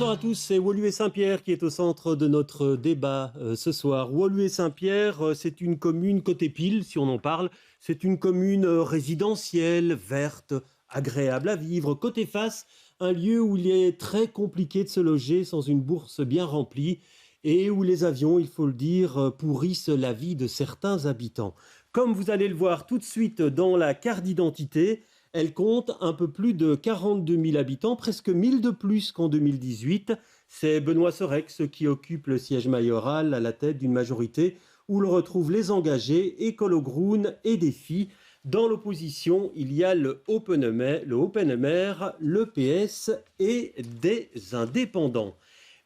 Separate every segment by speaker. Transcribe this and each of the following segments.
Speaker 1: Bonsoir à tous, c'est Woluwe Saint-Pierre qui est au centre de notre débat ce soir. Woluwe Saint-Pierre, c'est une commune côté pile, si on en parle. C'est une commune résidentielle, verte, agréable à vivre. Côté face, un lieu où il est très compliqué de se loger sans une bourse bien remplie et où les avions, il faut le dire, pourrissent la vie de certains habitants. Comme vous allez le voir tout de suite dans la carte d'identité, elle compte un peu plus de 42 000 habitants, presque 1000 de plus qu'en 2018. C'est Benoît Serex qui occupe le siège mayoral à la tête d'une majorité où l'on retrouve les engagés, Écolo Groen et Défi. Dans l'opposition, il y a le OpenMR, le PS et des indépendants.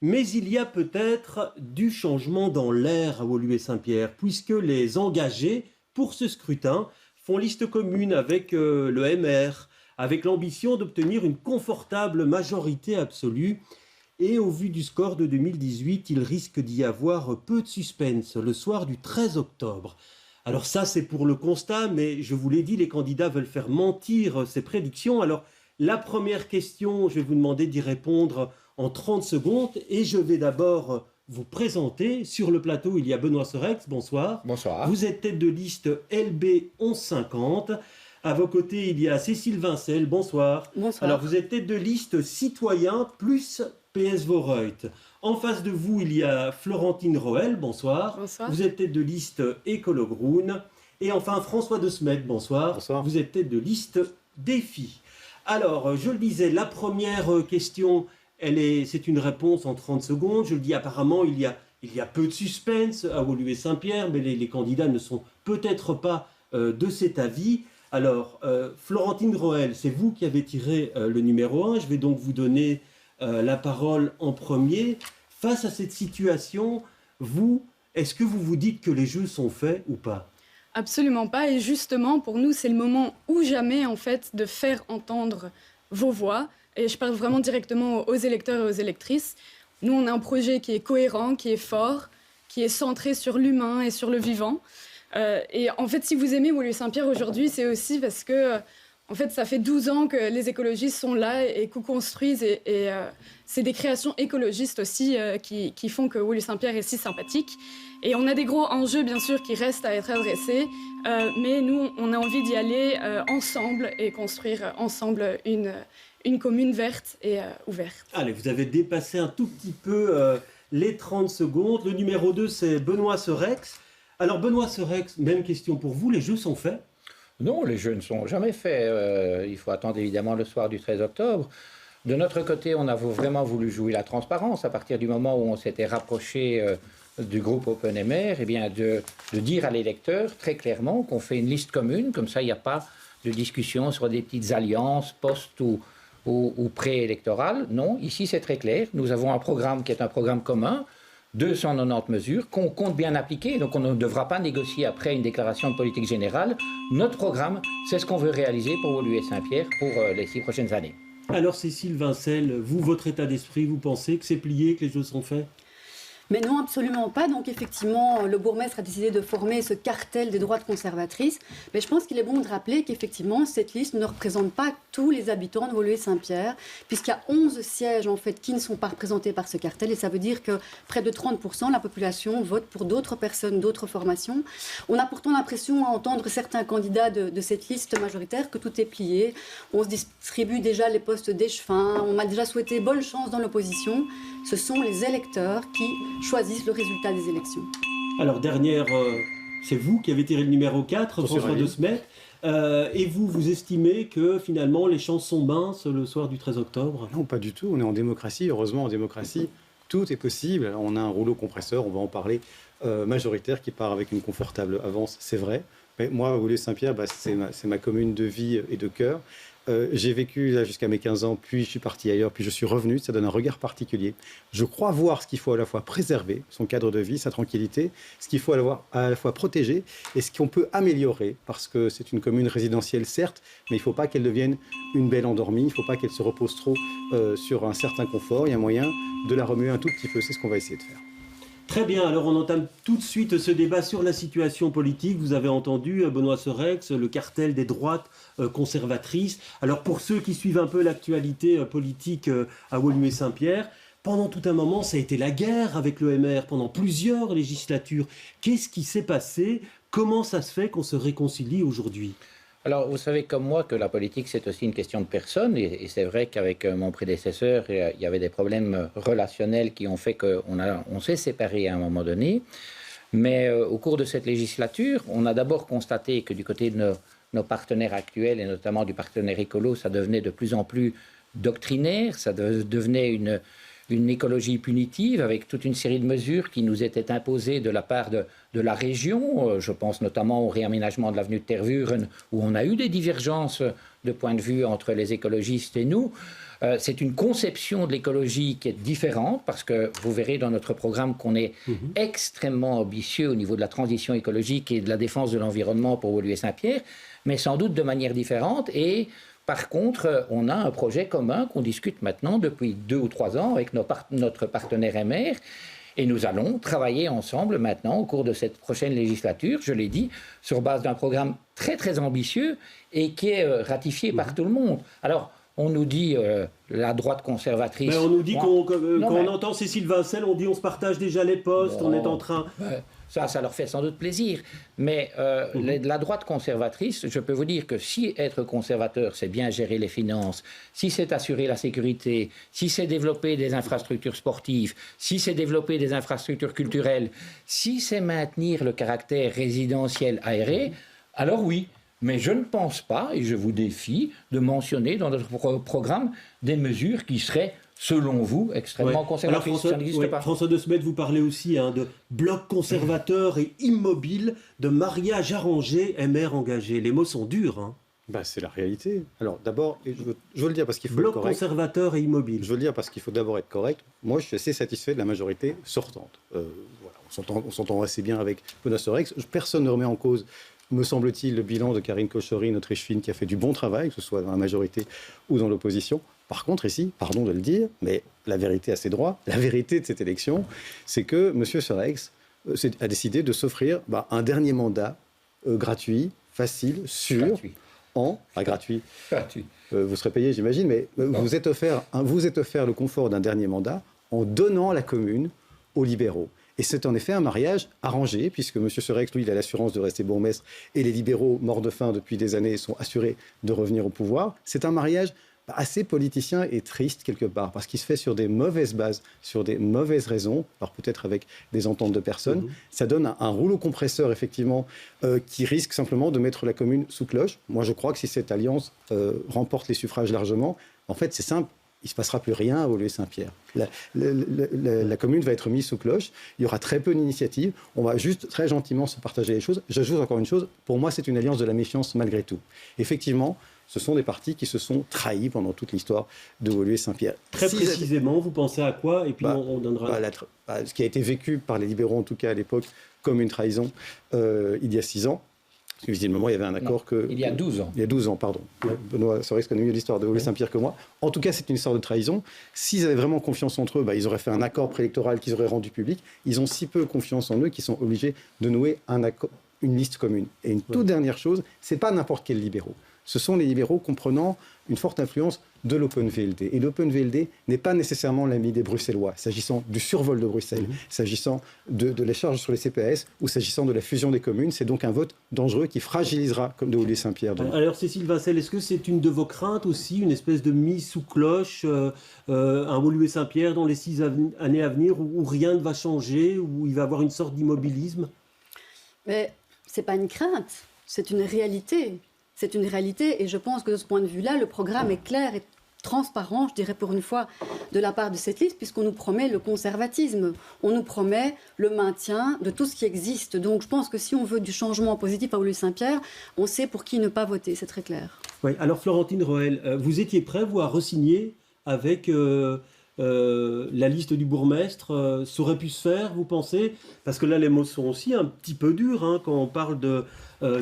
Speaker 1: Mais il y a peut-être du changement dans l'air à Woluwe Saint-Pierre, puisque les engagés pour ce scrutin font liste commune avec le MR, avec l'ambition d'obtenir une confortable majorité absolue. Et au vu du score de 2018, il risque d'y avoir peu de suspense le soir du 13 octobre. Alors ça, c'est pour le constat, mais je vous l'ai dit, les candidats veulent faire mentir ces prédictions. Alors la première question, je vais vous demander d'y répondre en 30 secondes et je vais d'abord vous présenter. Sur le plateau, il y a Benoît Serex, bonsoir.
Speaker 2: Bonsoir.
Speaker 1: Vous êtes tête de liste LB 1150. À vos côtés, il y a Cécile Vincel, bonsoir.
Speaker 3: Bonsoir.
Speaker 1: Alors, vous êtes tête de liste Citoyen plus PS Voreut. En face de vous, il y a Florentine Roel, bonsoir.
Speaker 3: Bonsoir.
Speaker 1: Vous êtes tête de liste Écolo Groen. Et enfin, François de Smet, bonsoir.
Speaker 2: Bonsoir.
Speaker 1: Vous êtes tête de liste Défi. Alors, je le disais, la première question, c'est une réponse en 30 secondes. Je le dis, apparemment, il y a peu de suspense à Woluwe Saint-Pierre, mais les candidats ne sont peut-être pas de cet avis. Alors, Florentine Roel, c'est vous qui avez tiré le numéro 1. Je vais donc vous donner la parole en premier. Face à cette situation, est-ce que vous vous dites que les jeux sont faits ou pas ?
Speaker 3: Absolument pas. Et justement, pour nous, c'est le moment ou jamais, en fait, de faire entendre vos voix. Et je parle vraiment directement aux électeurs et aux électrices. Nous, on a un projet qui est cohérent, qui est fort, qui est centré sur l'humain et sur le vivant. Et en fait, si vous aimez Woluwe Saint-Pierre aujourd'hui, c'est aussi parce que, en fait, ça fait 12 ans que les écologistes sont là et co-construisent. Et c'est des créations écologistes aussi qui font que Woluwe Saint-Pierre est si sympathique. Et on a des gros enjeux, bien sûr, qui restent à être adressés. Mais nous, on a envie d'y aller ensemble et construire ensemble une commune verte et ouverte.
Speaker 1: Allez, vous avez dépassé un tout petit peu les 30 secondes. Le numéro 2, c'est Benoît Serex. Alors, Benoît Serex, même question pour vous, les jeux sont faits ?
Speaker 2: Non, les jeux ne sont jamais faits. Il faut attendre évidemment le soir du 13 octobre. De notre côté, on a vraiment voulu jouer la transparence à partir du moment où on s'était rapproché du groupe OpenMR, eh bien de dire à l'électeur très clairement qu'on fait une liste commune, comme ça il n'y a pas de discussion sur des petites alliances post ou préélectorales. Non, ici c'est très clair. Nous avons un programme qui est un programme commun, 290 mesures qu'on compte bien appliquer, donc on ne devra pas négocier après une déclaration de politique générale. Notre programme, c'est ce qu'on veut réaliser pour Woluwe Saint-Pierre pour les 6 prochaines années.
Speaker 1: Alors Cécile Vincel, vous, votre état d'esprit, vous pensez que c'est plié, que les jeux sont faits ?
Speaker 4: Mais non, absolument pas. Donc effectivement, le bourgmestre a décidé de former ce cartel des droites conservatrices. Mais je pense qu'il est bon de rappeler qu'effectivement, cette liste ne représente pas tous les habitants de Woluwe Saint-Pierre, puisqu'il y a 11 sièges en fait qui ne sont pas représentés par ce cartel. Et ça veut dire que près de 30% de la population vote pour d'autres personnes, d'autres formations. On a pourtant l'impression, à entendre certains candidats de cette liste majoritaire, que tout est plié. On se distribue déjà les postes d'échevin. On m'a déjà souhaité bonne chance dans l'opposition. Ce sont les électeurs qui choisissent le résultat des élections.
Speaker 1: Alors, dernière, c'est vous qui avez tiré le numéro 4, François de Smet. Et vous estimez que finalement les chances sont minces le soir du 13 octobre ?
Speaker 5: Non, pas du tout. On est en démocratie. Heureusement, en démocratie, tout est possible. On a un rouleau compresseur, on va en parler, majoritaire qui part avec une confortable avance, c'est vrai. Mais moi, Woluwe Saint-Pierre, c'est ma commune de vie et de cœur. J'ai vécu là jusqu'à mes 15 ans, puis je suis parti ailleurs, puis je suis revenu. Ça donne un regard particulier. Je crois voir ce qu'il faut à la fois préserver, son cadre de vie, sa tranquillité, ce qu'il faut à la fois protéger et ce qu'on peut améliorer, parce que c'est une commune résidentielle, certes, mais il ne faut pas qu'elle devienne une belle endormie, il ne faut pas qu'elle se repose trop sur un certain confort. Il y a moyen de la remuer un tout petit peu, c'est ce qu'on va essayer de faire.
Speaker 1: Très bien, alors on entame tout de suite ce débat sur la situation politique. Vous avez entendu Benoît Serex, le cartel des droites conservatrices. Alors pour ceux qui suivent un peu l'actualité politique à Woluwe Saint-Pierre, pendant tout un moment, ça a été la guerre avec le MR pendant plusieurs législatures. Qu'est-ce qui s'est passé? Comment ça se fait qu'on se réconcilie aujourd'hui?
Speaker 2: Alors, vous savez comme moi que la politique, c'est aussi une question de personnes. Et c'est vrai qu'avec mon prédécesseur, il y avait des problèmes relationnels qui ont fait qu'on s'est séparés à un moment donné. Mais au cours de cette législature, on a d'abord constaté que du côté de nos partenaires actuels, et notamment du partenaire écolo, ça devenait de plus en plus doctrinaire, ça devenait une écologie punitive avec toute une série de mesures qui nous étaient imposées de la part de la région. Je pense notamment au réaménagement de l'avenue de Tervuren, où on a eu des divergences de point de vue entre les écologistes et nous. C'est une conception de l'écologie qui est différente, parce que vous verrez dans notre programme qu'on est extrêmement ambitieux au niveau de la transition écologique et de la défense de l'environnement pour Woluwe-Saint-Pierre, mais sans doute de manière différente. Et par contre, on a un projet commun qu'on discute maintenant depuis 2 ou 3 ans avec notre partenaire MR. Et nous allons travailler ensemble maintenant au cours de cette prochaine législature, je l'ai dit, sur base d'un programme très très ambitieux et qui est ratifié par tout le monde. Alors, on nous dit la droite conservatrice.
Speaker 1: Mais on nous dit quand on entend Cécile Vincel, on dit on se partage déjà les postes, on est en train.
Speaker 2: Ça leur fait sans doute plaisir. Mais la droite conservatrice, je peux vous dire que si être conservateur, c'est bien gérer les finances, si c'est assurer la sécurité, si c'est développer des infrastructures sportives, si c'est développer des infrastructures culturelles, si c'est maintenir le caractère résidentiel aéré, alors oui. Mais je ne pense pas, et je vous défie, de mentionner dans notre programme des mesures qui seraient, selon vous, extrêmement conservatrices. Ça n'existe pas.
Speaker 1: François de Smet, vous parlez aussi de bloc conservateur et immobile, de mariage arrangé, MR engagé. Les mots sont durs. Hein.
Speaker 5: C'est la réalité. Alors d'abord, je veux le dire parce qu'il faut
Speaker 1: bloc
Speaker 5: être correct.
Speaker 1: Conservateur et immobile.
Speaker 5: Je veux le dire parce qu'il faut d'abord être correct. Moi, je suis assez satisfait de la majorité sortante. Voilà, on s'entend assez bien avec Benoît Sorex. Personne ne remet en cause, me semble-t-il, le bilan de Karine Kochori, notre échevine, qui a fait du bon travail, que ce soit dans la majorité ou dans l'opposition. Par contre, ici, pardon de le dire, mais la vérité a ses droits. La vérité de cette élection, c'est que M. Sorex a décidé de s'offrir un dernier mandat gratuit, facile, sûr, gratuit. Vous serez payé, j'imagine, mais vous êtes offert le confort d'un dernier mandat en donnant la commune aux libéraux. Et c'est en effet un mariage arrangé, puisque M. Sorex, lui, il a l'assurance de rester bourgmestre, et les libéraux, morts de faim depuis des années, sont assurés de revenir au pouvoir. C'est un mariage assez politicien et triste, quelque part, parce qu'il se fait sur des mauvaises bases, sur des mauvaises raisons, alors peut-être avec des ententes de personnes. Ça donne un rouleau compresseur, effectivement, qui risque simplement de mettre la commune sous cloche. Moi, je crois que si cette alliance remporte les suffrages largement, en fait, c'est simple. Il ne se passera plus rien à Woluwe-Saint-Pierre. La commune va être mise sous cloche. Il y aura très peu d'initiatives. On va juste très gentiment se partager les choses. J'ajoute encore une chose. Pour moi, c'est une alliance de la méfiance malgré tout. Effectivement, ce sont des partis qui se sont trahis pendant toute l'histoire de Woluwe-Saint-Pierre.
Speaker 1: Très précisément, vous pensez à quoi? Et puis on donnera...
Speaker 5: ce qui a été vécu par les libéraux, en tout cas à l'époque, comme une trahison il y a 6 ans. Parce que visiblement, il y avait un accord
Speaker 2: il y a 12 ans.
Speaker 5: Il y a 12 ans, pardon. Benoît Sorex connaît mieux l'histoire de Woluwe-Saint-Pierre que moi. En tout cas, c'est une histoire de trahison. S'ils avaient vraiment confiance entre eux, ils auraient fait un accord préélectoral qu'ils auraient rendu public. Ils ont si peu confiance en eux qu'ils sont obligés de nouer une liste commune. Et une toute dernière chose, ce n'est pas n'importe quels libéraux. Ce sont les libéraux comprenant une forte influence de l'OpenVLD. Et l'OpenVLD n'est pas nécessairement l'ami des Bruxellois, s'agissant du survol de Bruxelles, s'agissant de la charge sur les CPS ou s'agissant de la fusion des communes. C'est donc un vote dangereux qui fragilisera comme de Woluwe-Saint-Pierre.
Speaker 1: Alors Cécile Vincel, est-ce que c'est une de vos craintes aussi, une espèce de mise sous cloche, un Woluwe-Saint-Pierre dans les 6 années à venir où rien ne va changer, où il va y avoir une sorte d'immobilisme?
Speaker 4: Mais ce n'est pas une crainte, c'est une réalité. C'est une réalité et je pense que de ce point de vue-là, le programme est clair et transparent, je dirais pour une fois, de la part de cette liste, puisqu'on nous promet le conservatisme, on nous promet le maintien de tout ce qui existe. Donc je pense que si on veut du changement positif à Woluwe-Saint-Pierre, on sait pour qui ne pas voter, c'est très clair.
Speaker 1: Oui, alors Florentine Roel, vous étiez prêt, vous, à re-signer avec la liste du bourgmestre, ça aurait pu se faire, vous pensez? Parce que là, les mots sont aussi un petit peu durs, quand on parle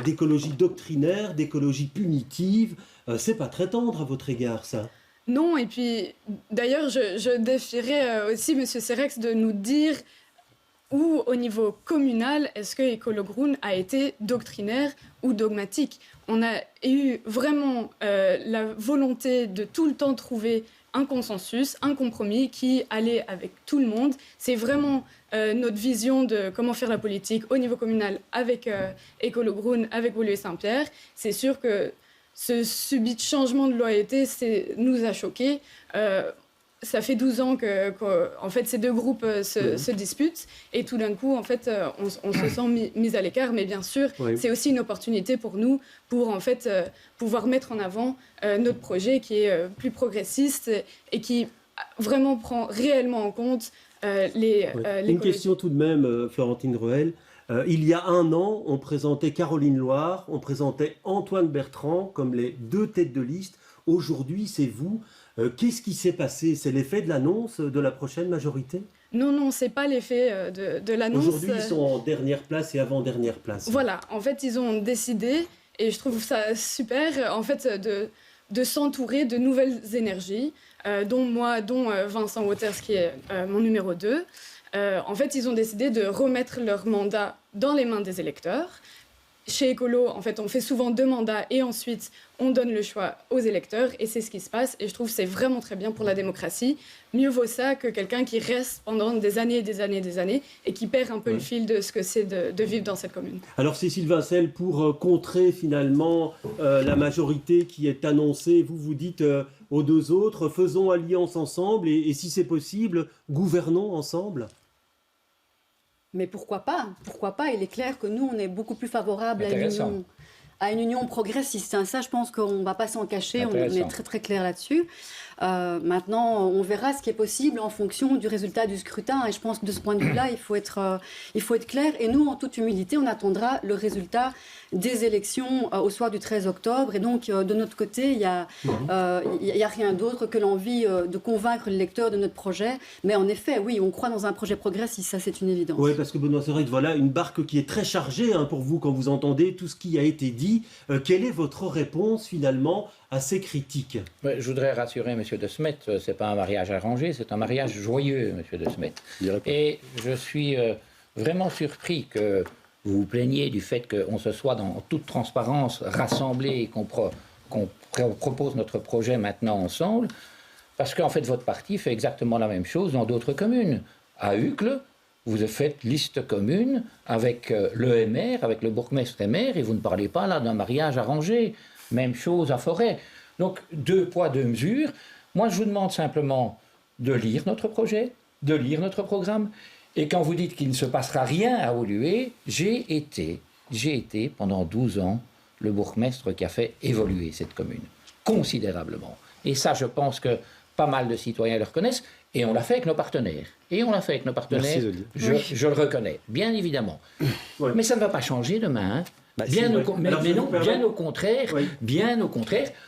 Speaker 1: d'écologie doctrinaire, d'écologie punitive. C'est pas très tendre à votre égard, ça.
Speaker 3: Non, et puis d'ailleurs, je défierais aussi M. Sorex de nous dire où, au niveau communal, est-ce que Ecolo Groen a été doctrinaire ou dogmatique. On a eu vraiment la volonté de tout le temps trouver un consensus, un compromis qui allait avec tout le monde. C'est vraiment notre vision de comment faire la politique au niveau communal avec Écolo Groen, avec Woluwe-Saint-Pierre. C'est sûr que ce subit changement de loyauté nous a choqués. Ça fait 12 ans que en fait, ces deux groupes se disputent et tout d'un coup, en fait, on se sent mis à l'écart. Mais bien sûr, c'est aussi une opportunité pour nous pour en fait, pouvoir mettre en avant notre projet qui est plus progressiste et qui vraiment prend réellement en compte
Speaker 1: Une question tout de même, Florentine Ruel. Il y a un an, on présentait Caroline Loire, on présentait Antoine Bertrand comme les deux têtes de liste. Aujourd'hui, c'est vous. Qu'est-ce qui s'est passé? C'est l'effet de l'annonce de la prochaine majorité?
Speaker 3: Non, c'est pas l'effet de l'annonce.
Speaker 1: Aujourd'hui, ils sont en dernière place et avant-dernière place.
Speaker 3: Voilà, en fait, ils ont décidé, et je trouve ça super, en fait, de s'entourer de nouvelles énergies, dont Vincent Wouters, qui est mon numéro 2. En fait, ils ont décidé de remettre leur mandat dans les mains des électeurs. Chez Écolo, en fait, on fait souvent 2 mandats et ensuite on donne le choix aux électeurs et c'est ce qui se passe. Et je trouve que c'est vraiment très bien pour la démocratie. Mieux vaut ça que quelqu'un qui reste pendant des années et des années et des années et qui perd un peu le fil de ce que c'est de vivre dans cette commune.
Speaker 1: Alors Cécile Vincel, pour contrer finalement la majorité qui est annoncée, vous dites aux deux autres, faisons alliance ensemble et si c'est possible, gouvernons ensemble.
Speaker 4: Mais pourquoi pas? Pourquoi pas? Il est clair que nous, on est beaucoup plus favorable à une union progressiste. Ça, je pense qu'on ne va pas s'en cacher, on est très très clair là-dessus. Maintenant, on verra ce qui est possible en fonction du résultat du scrutin. Et je pense que de ce point de vue-là, il faut être clair. Et nous, en toute humilité, on attendra le résultat des élections au soir du 13 octobre. Et donc, de notre côté, il n'y a rien d'autre que l'envie de convaincre le lecteur de notre projet. Mais en effet, oui, on croit dans un projet progressiste, ça c'est une évidence. Oui,
Speaker 1: parce que Benoît Serret, voilà une barque qui est très chargée pour vous quand vous entendez tout ce qui a été dit. Quelle est votre réponse finalement à ces critiques?
Speaker 2: Je voudrais rassurer M. De Smet, ce n'est pas un mariage arrangé, c'est un mariage joyeux, M. De Smet. Et je suis vraiment surpris que vous vous plaigniez du fait qu'on se soit dans toute transparence rassemblés et qu'on propose notre projet maintenant ensemble, parce qu'en fait votre parti fait exactement la même chose dans d'autres communes. À Uccle, vous faites liste commune avec le MR, avec le bourgmestre MR, et vous ne parlez pas là d'un mariage arrangé. Même chose à Forêt. Donc, 2 poids, 2 mesures. Moi, je vous demande simplement de lire notre projet, de lire notre programme. Et quand vous dites qu'il ne se passera rien à Woluwe, j'ai été pendant 12 ans le bourgmestre qui a fait évoluer cette commune, considérablement. Et ça, je pense que pas mal de citoyens le reconnaissent. Et on l'a fait avec nos partenaires. Je le reconnais, bien évidemment. Ouais. Mais ça ne va pas changer demain. Bien au contraire,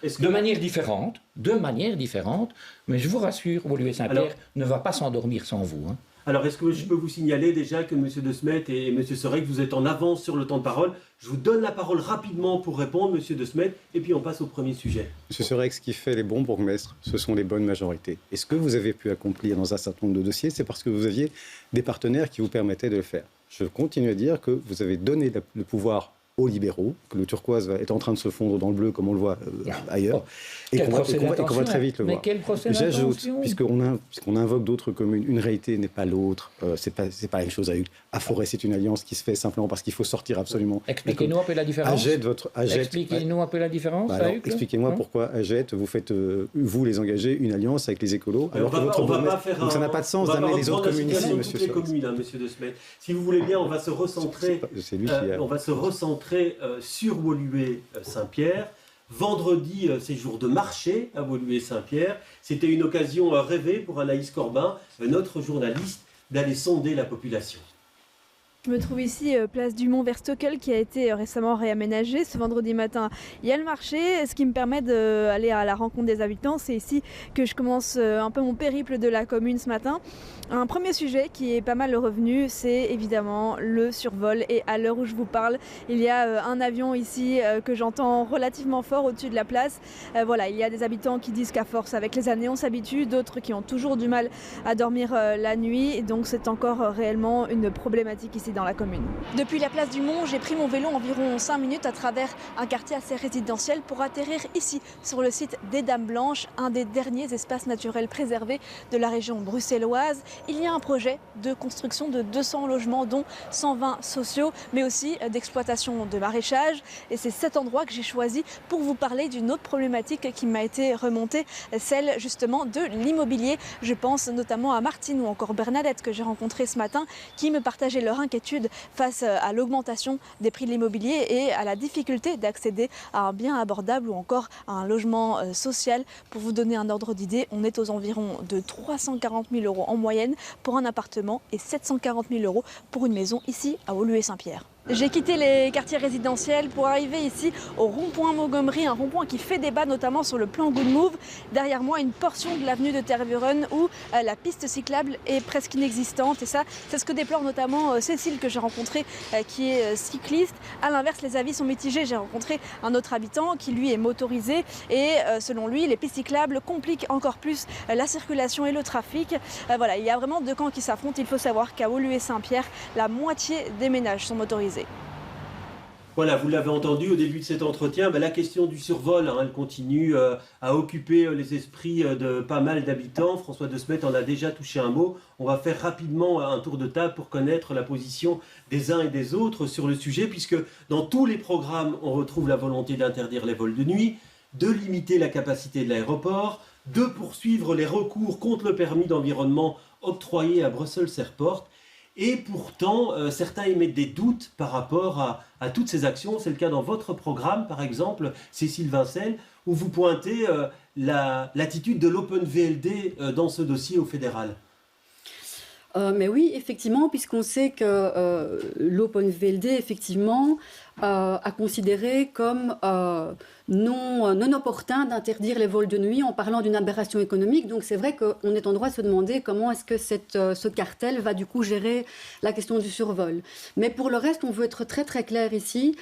Speaker 2: de manière différente. Mais je vous rassure, Woluwe-Saint-Pierre ne va pas s'endormir sans vous.
Speaker 1: Alors, est-ce que je peux vous signaler déjà que M. De Smet et M. Serret, vous êtes en avance sur le temps de parole? Je vous donne la parole rapidement pour répondre, M. De Smet, et puis on passe au premier sujet.
Speaker 5: M. Serret, ce qui fait les bons bourgmestres, ce sont les bonnes majorités. Et ce que vous avez pu accomplir dans un certain nombre de dossiers, c'est parce que vous aviez des partenaires qui vous permettaient de le faire. Je continue à dire que vous avez donné le pouvoir aux libéraux, que le turquoise est en train de se fondre dans le bleu, comme on le voit ailleurs, et qu'on va très vite le voir. J'ajoute, puisqu'on invoque d'autres communes, une réalité n'est pas l'autre, c'est pas la même chose à Uccle. À Forêt, c'est une alliance qui se fait simplement parce qu'il faut sortir absolument.
Speaker 2: Expliquez-nous un peu la différence. Expliquez-nous un peu la différence.
Speaker 5: Expliquez-moi pourquoi AGET, vous faites, vous les engagez, une alliance avec les écolos, alors que votre bourgmestre... Donc ça n'a pas de sens d'amener les autres communes ici, monsieur Serret.
Speaker 1: Monsieur De Smet. Si vous voulez bien, on va se recentrer... C'est lui qui sur Woluwe-Saint-Pierre. Vendredi, c'est jour de marché à Woluwe-Saint-Pierre. C'était une occasion rêvée pour Anaïs Corbin, notre journaliste, d'aller sonder la population.
Speaker 6: Je me trouve ici, place du Mont-Verstockel, qui a été récemment réaménagée. Ce vendredi matin, il y a le marché, ce qui me permet d'aller à la rencontre des habitants. C'est ici que je commence un peu mon périple de la commune ce matin. Un premier sujet qui est pas mal revenu, c'est évidemment le survol. Et à l'heure où je vous parle, il y a un avion ici que j'entends relativement fort au-dessus de la place. Voilà, il y a des habitants qui disent qu'à force, avec les années, on s'habitue. D'autres qui ont toujours du mal à dormir la nuit. Donc c'est encore réellement une problématique ici dans la commune. Depuis la place du Mont, j'ai pris mon vélo environ 5 minutes à travers un quartier assez résidentiel pour atterrir ici sur le site des Dames Blanches, un des derniers espaces naturels préservés de la région bruxelloise. Il y a un projet de construction de 200 logements dont 120 sociaux mais aussi d'exploitation de maraîchage et c'est cet endroit que j'ai choisi pour vous parler d'une autre problématique qui m'a été remontée, celle justement de l'immobilier. Je pense notamment à Martine ou encore Bernadette que j'ai rencontrées ce matin qui me partageaient leur inquiétude face à l'augmentation des prix de l'immobilier et à la difficulté d'accéder à un bien abordable ou encore à un logement social. Pour vous donner un ordre d'idée, on est aux environs de 340 000 € en moyenne pour un appartement et 740 000 € pour une maison ici à Woluwe-Saint-Pierre. J'ai quitté les quartiers résidentiels pour arriver ici au rond-point Montgomery, un rond-point qui fait débat notamment sur le plan Good Move. Derrière moi, une portion de l'avenue de Tervuren où la piste cyclable est presque inexistante. Et ça, c'est ce que déplore notamment Cécile que j'ai rencontrée, qui est cycliste. À l'inverse, les avis sont mitigés. J'ai rencontré un autre habitant qui, lui, est motorisé. Et selon lui, les pistes cyclables compliquent encore plus la circulation et le trafic. Voilà, il y a vraiment deux camps qui s'affrontent. Il faut savoir qu'à Woluwe-Saint-Pierre, la moitié des ménages sont motorisés.
Speaker 1: Voilà, vous l'avez entendu au début de cet entretien, la question du survol, elle continue à occuper les esprits de pas mal d'habitants. François De Smet en a déjà touché un mot. On va faire rapidement un tour de table pour connaître la position des uns et des autres sur le sujet, puisque dans tous les programmes, on retrouve la volonté d'interdire les vols de nuit, de limiter la capacité de l'aéroport, de poursuivre les recours contre le permis d'environnement octroyé à Brussels Airport. Et pourtant, certains émettent des doutes par rapport à toutes ces actions. C'est le cas dans votre programme, par exemple, Cécile Vincel, où vous pointez l'attitude de l'OpenVLD dans ce dossier au fédéral.
Speaker 4: Mais oui, effectivement, puisqu'on sait que l'OpenVLD, effectivement, a considéré comme non opportun d'interdire les vols de nuit en parlant d'une aberration économique. Donc c'est vrai qu'on est en droit de se demander comment est-ce que ce cartel va du coup gérer la question du survol. Mais pour le reste, on veut être très très clair ici.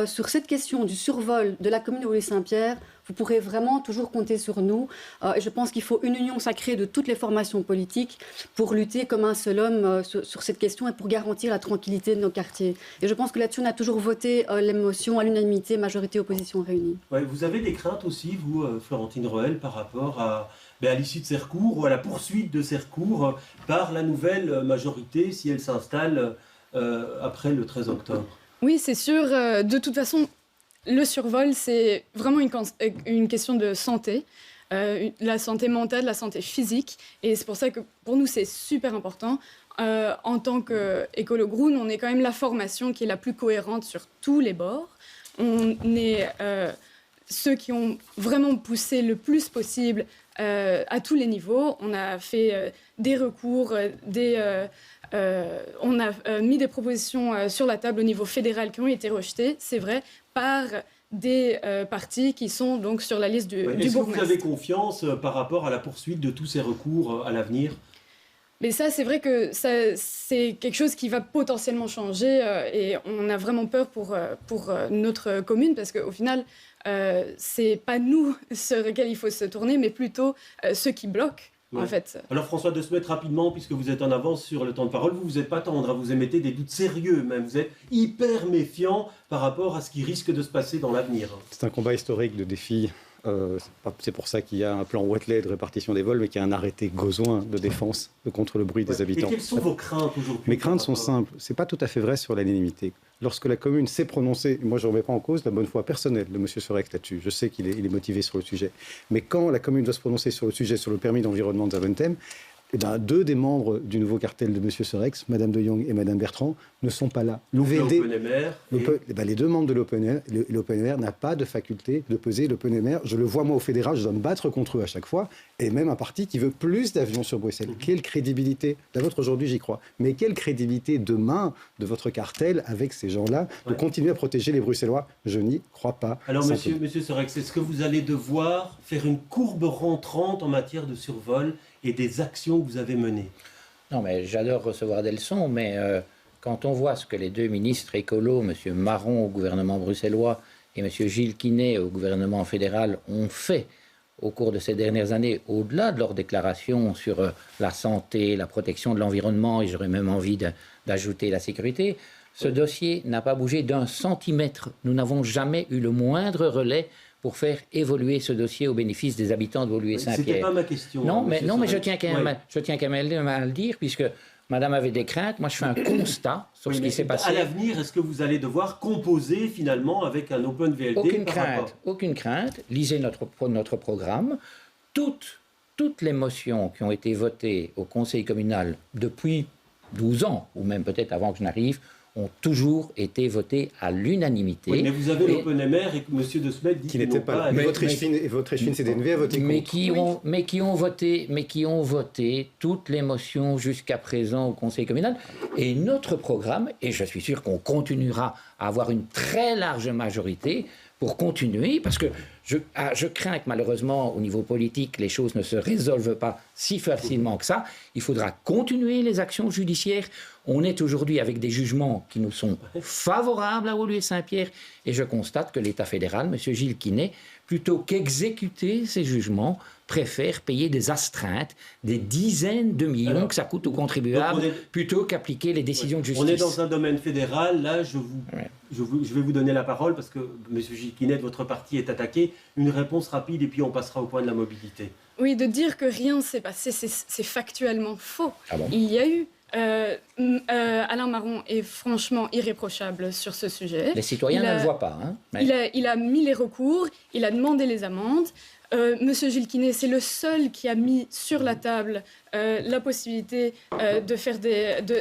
Speaker 4: Sur cette question du survol de la commune de Woluwe-Saint-Pierre, vous pourrez vraiment toujours compter sur nous. Et je pense qu'il faut une union sacrée de toutes les formations politiques pour lutter comme un seul homme sur cette question et pour garantir la tranquillité de nos quartiers. Et je pense que là-dessus, on a toujours voté les motions à l'unanimité, majorité-opposition réunie.
Speaker 1: Ouais, vous avez des craintes aussi, vous, Florentine Roel, par rapport à l'issue de ces recours ou à la poursuite de ces recours par la nouvelle majorité si elle s'installe après le 13 octobre?
Speaker 3: Oui, c'est sûr. De toute façon, le survol, c'est vraiment une question de santé. La santé mentale, la santé physique. Et c'est pour ça que pour nous, c'est super important. En tant qu'Écolo Groen, on est quand même la formation qui est la plus cohérente sur tous les bords. On est ceux qui ont vraiment poussé le plus possible à tous les niveaux. On a fait des recours, on a mis des propositions sur la table au niveau fédéral qui ont été rejetées, c'est vrai, par des partis qui sont donc sur la liste du bourgmestre.
Speaker 1: Est-ce que vous avez confiance par rapport à la poursuite de tous ces recours à l'avenir?
Speaker 3: Mais ça, c'est vrai que c'est quelque chose qui va potentiellement changer et on a vraiment peur pour notre commune parce qu'au final, c'est pas nous sur lesquels il faut se tourner, mais plutôt ceux qui bloquent.
Speaker 1: Ouais.
Speaker 3: En fait.
Speaker 1: Alors François De Smet, rapidement, puisque vous êtes en avance sur le temps de parole, vous n'êtes pas tendre, vous émettez des doutes sérieux même, vous êtes hyper méfiant par rapport à ce qui risque de se passer dans l'avenir.
Speaker 5: C'est un combat historique de défi. C'est pour ça qu'il y a un plan Watley de répartition des vols, mais qu'il y a un arrêté Gauzoin de défense contre le bruit des habitants.
Speaker 1: Et quelles sont vos craintes aujourd'hui?
Speaker 5: Mes craintes sont simples. Ce n'est pas tout à fait vrai sur l'anonymité. Lorsque la commune s'est prononcée, moi je ne remets pas en cause la bonne foi personnelle de M. Sorex là-dessus, je sais qu'il est motivé sur le sujet, mais quand la commune doit se prononcer sur le sujet, sur le permis d'environnement de Zaventem, deux des membres du nouveau cartel de M. Sorex, Mme de Jong et Mme Bertrand, ne sont pas là. Les deux membres de l'OpenAir n'ont pas de faculté de peser l'OpenAir. Je le vois moi au fédéral, je dois me battre contre eux à chaque fois, et même un parti qui veut plus d'avions sur Bruxelles. Quelle crédibilité, la vôtre aujourd'hui j'y crois, mais quelle crédibilité demain de votre cartel avec ces gens-là de continuer à protéger les Bruxellois? Je n'y crois pas.
Speaker 1: Alors monsieur Sorex, est-ce que vous allez devoir faire une courbe rentrante en matière de survol et des actions que vous avez menées?
Speaker 2: Non, mais j'adore recevoir des leçons, mais quand on voit ce que les deux ministres écolos, M. Marron au gouvernement bruxellois et M. Gilles Quinet au gouvernement fédéral, ont fait au cours de ces dernières années, au-delà de leurs déclarations sur la santé, la protection de l'environnement, et j'aurais même envie d'ajouter la sécurité, ce dossier n'a pas bougé d'un centimètre. Nous n'avons jamais eu le moindre relais pour faire évoluer ce dossier au bénéfice des habitants de Woluwe-Saint-Pierre.
Speaker 1: C'était pas ma question.
Speaker 2: Non, mais je tiens quand même à le dire, puisque Madame avait des craintes. Moi, je fais un constat sur ce qui s'est passé.
Speaker 1: À l'avenir, est-ce que vous allez devoir composer finalement avec un Open VLD?
Speaker 2: Aucune crainte. Lisez notre programme. Toutes les motions qui ont été votées au Conseil communal depuis 12 ans, ou même peut-être avant que je n'arrive, ont toujours été votées à l'unanimité.
Speaker 1: Oui, mais vous avez l'OpenMR et que M. De Smet dit
Speaker 5: qui n'était pas là. Mais votre Échevine CDNV a voté contre.
Speaker 2: Mais qui ont voté toutes les motions jusqu'à présent au Conseil communal. Et notre programme, et je suis sûr qu'on continuera à avoir une très large majorité pour continuer, parce que je crains que malheureusement, au niveau politique, les choses ne se résolvent pas si facilement que ça. Il faudra continuer les actions judiciaires. On est aujourd'hui avec des jugements qui nous sont favorables à Woluwe-Saint-Pierre, et je constate que l'État fédéral, M. Gilles Quinet, plutôt qu'exécuter ces jugements, préfère payer des astreintes, des dizaines de millions que ça coûte aux contribuables, plutôt qu'appliquer les décisions de justice.
Speaker 1: On est dans un domaine fédéral. Là, je vais vous donner la parole parce que M. Gilles Quinet, votre parti est attaqué. Une réponse rapide et puis on passera au point de la mobilité.
Speaker 3: Oui, de dire que rien ne s'est passé, c'est factuellement faux.
Speaker 2: Ah bon?
Speaker 3: Il y a eu... Alain Marron est franchement irréprochable sur ce sujet.
Speaker 2: Les citoyens ne le voient pas. Hein,
Speaker 3: mais... il a mis les recours, il a demandé les amendes. Monsieur Gilles Quinet, c'est le seul qui a mis sur la table la possibilité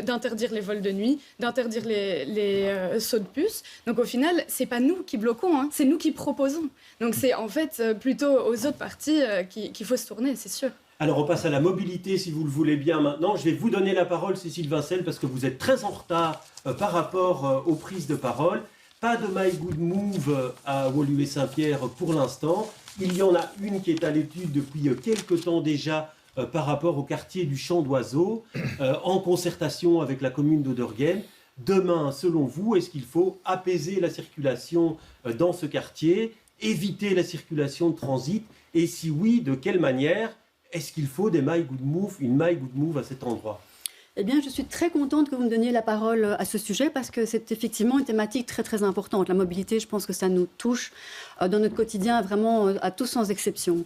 Speaker 3: d'interdire les vols de nuit, d'interdire les sauts de puce. Donc au final, c'est pas nous qui bloquons, hein, c'est nous qui proposons. Donc c'est en fait plutôt aux autres partis qu'il faut se tourner, c'est sûr.
Speaker 1: Alors on passe à la mobilité si vous le voulez bien maintenant. Je vais vous donner la parole, Cécile Vincel, parce que vous êtes très en retard par rapport aux prises de parole. Pas de My Good Move à Woluwe-Saint-Pierre pour l'instant. Il y en a une qui est à l'étude depuis quelques temps déjà par rapport au quartier du Champ d'Oiseaux, en concertation avec la commune d'Auderghem. Demain, selon vous, est-ce qu'il faut apaiser la circulation dans ce quartier, éviter la circulation de transit? Et si oui, de quelle manière? Est-ce qu'il faut une My Good Move à cet endroit?
Speaker 4: Eh bien, je suis très contente que vous me donniez la parole à ce sujet parce que c'est effectivement une thématique très très importante. La mobilité, je pense que ça nous touche dans notre quotidien vraiment à tous sans exception.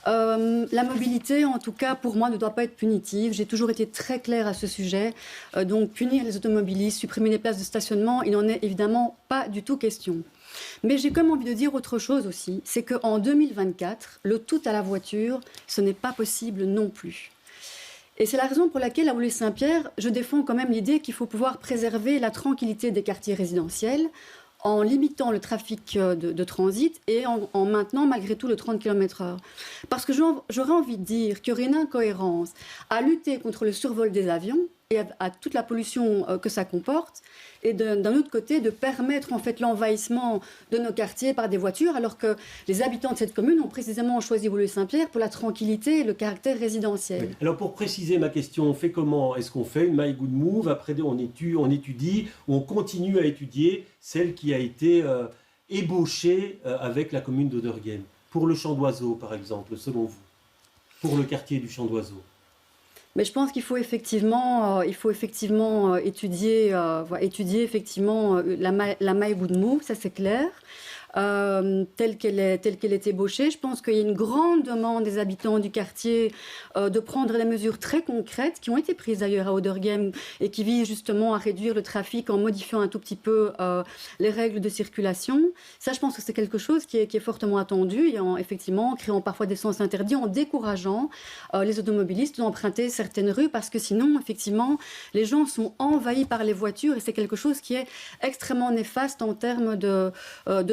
Speaker 4: La mobilité, en tout cas, pour moi, ne doit pas être punitive. J'ai toujours été très claire à ce sujet. Donc, punir les automobilistes, supprimer les places de stationnement, il n'en est évidemment pas du tout question. Mais j'ai comme envie de dire autre chose aussi, c'est qu'en 2024, le tout à la voiture, ce n'est pas possible non plus. Et c'est la raison pour laquelle, à Woluwe-Saint-Pierre, je défends quand même l'idée qu'il faut pouvoir préserver la tranquillité des quartiers résidentiels en limitant le trafic de transit et en maintenant malgré tout le 30 km/h. Parce que j'aurais envie de dire qu'il y aurait une incohérence à lutter contre le survol des avions et à toute la pollution que ça comporte, et d'un autre côté de permettre en fait l'envahissement de nos quartiers par des voitures, alors que les habitants de cette commune ont précisément choisi Woluwe-Saint-Pierre pour la tranquillité et le caractère résidentiel.
Speaker 1: Oui. Alors pour préciser ma question, on fait comment? Est-ce qu'on fait une My Good Move? Après on étudie, ou on continue à étudier celle qui a été ébauchée avec la commune d'Auderghem? Pour le Champ d'Oiseaux, par exemple, selon vous? Pour le quartier du Champ d'Oiseaux?
Speaker 4: Mais je pense qu'il faut effectivement, étudier effectivement la My Good Move, ça c'est clair. Telle qu'elle est ébauchée. Je pense qu'il y a une grande demande des habitants du quartier de prendre des mesures très concrètes qui ont été prises d'ailleurs à Auderghem et qui visent justement à réduire le trafic en modifiant un tout petit peu les règles de circulation. Ça, je pense que c'est quelque chose qui est fortement attendu et effectivement en créant parfois des sens interdits, en décourageant les automobilistes d'emprunter certaines rues parce que sinon, effectivement, les gens sont envahis par les voitures et c'est quelque chose qui est extrêmement néfaste en termes de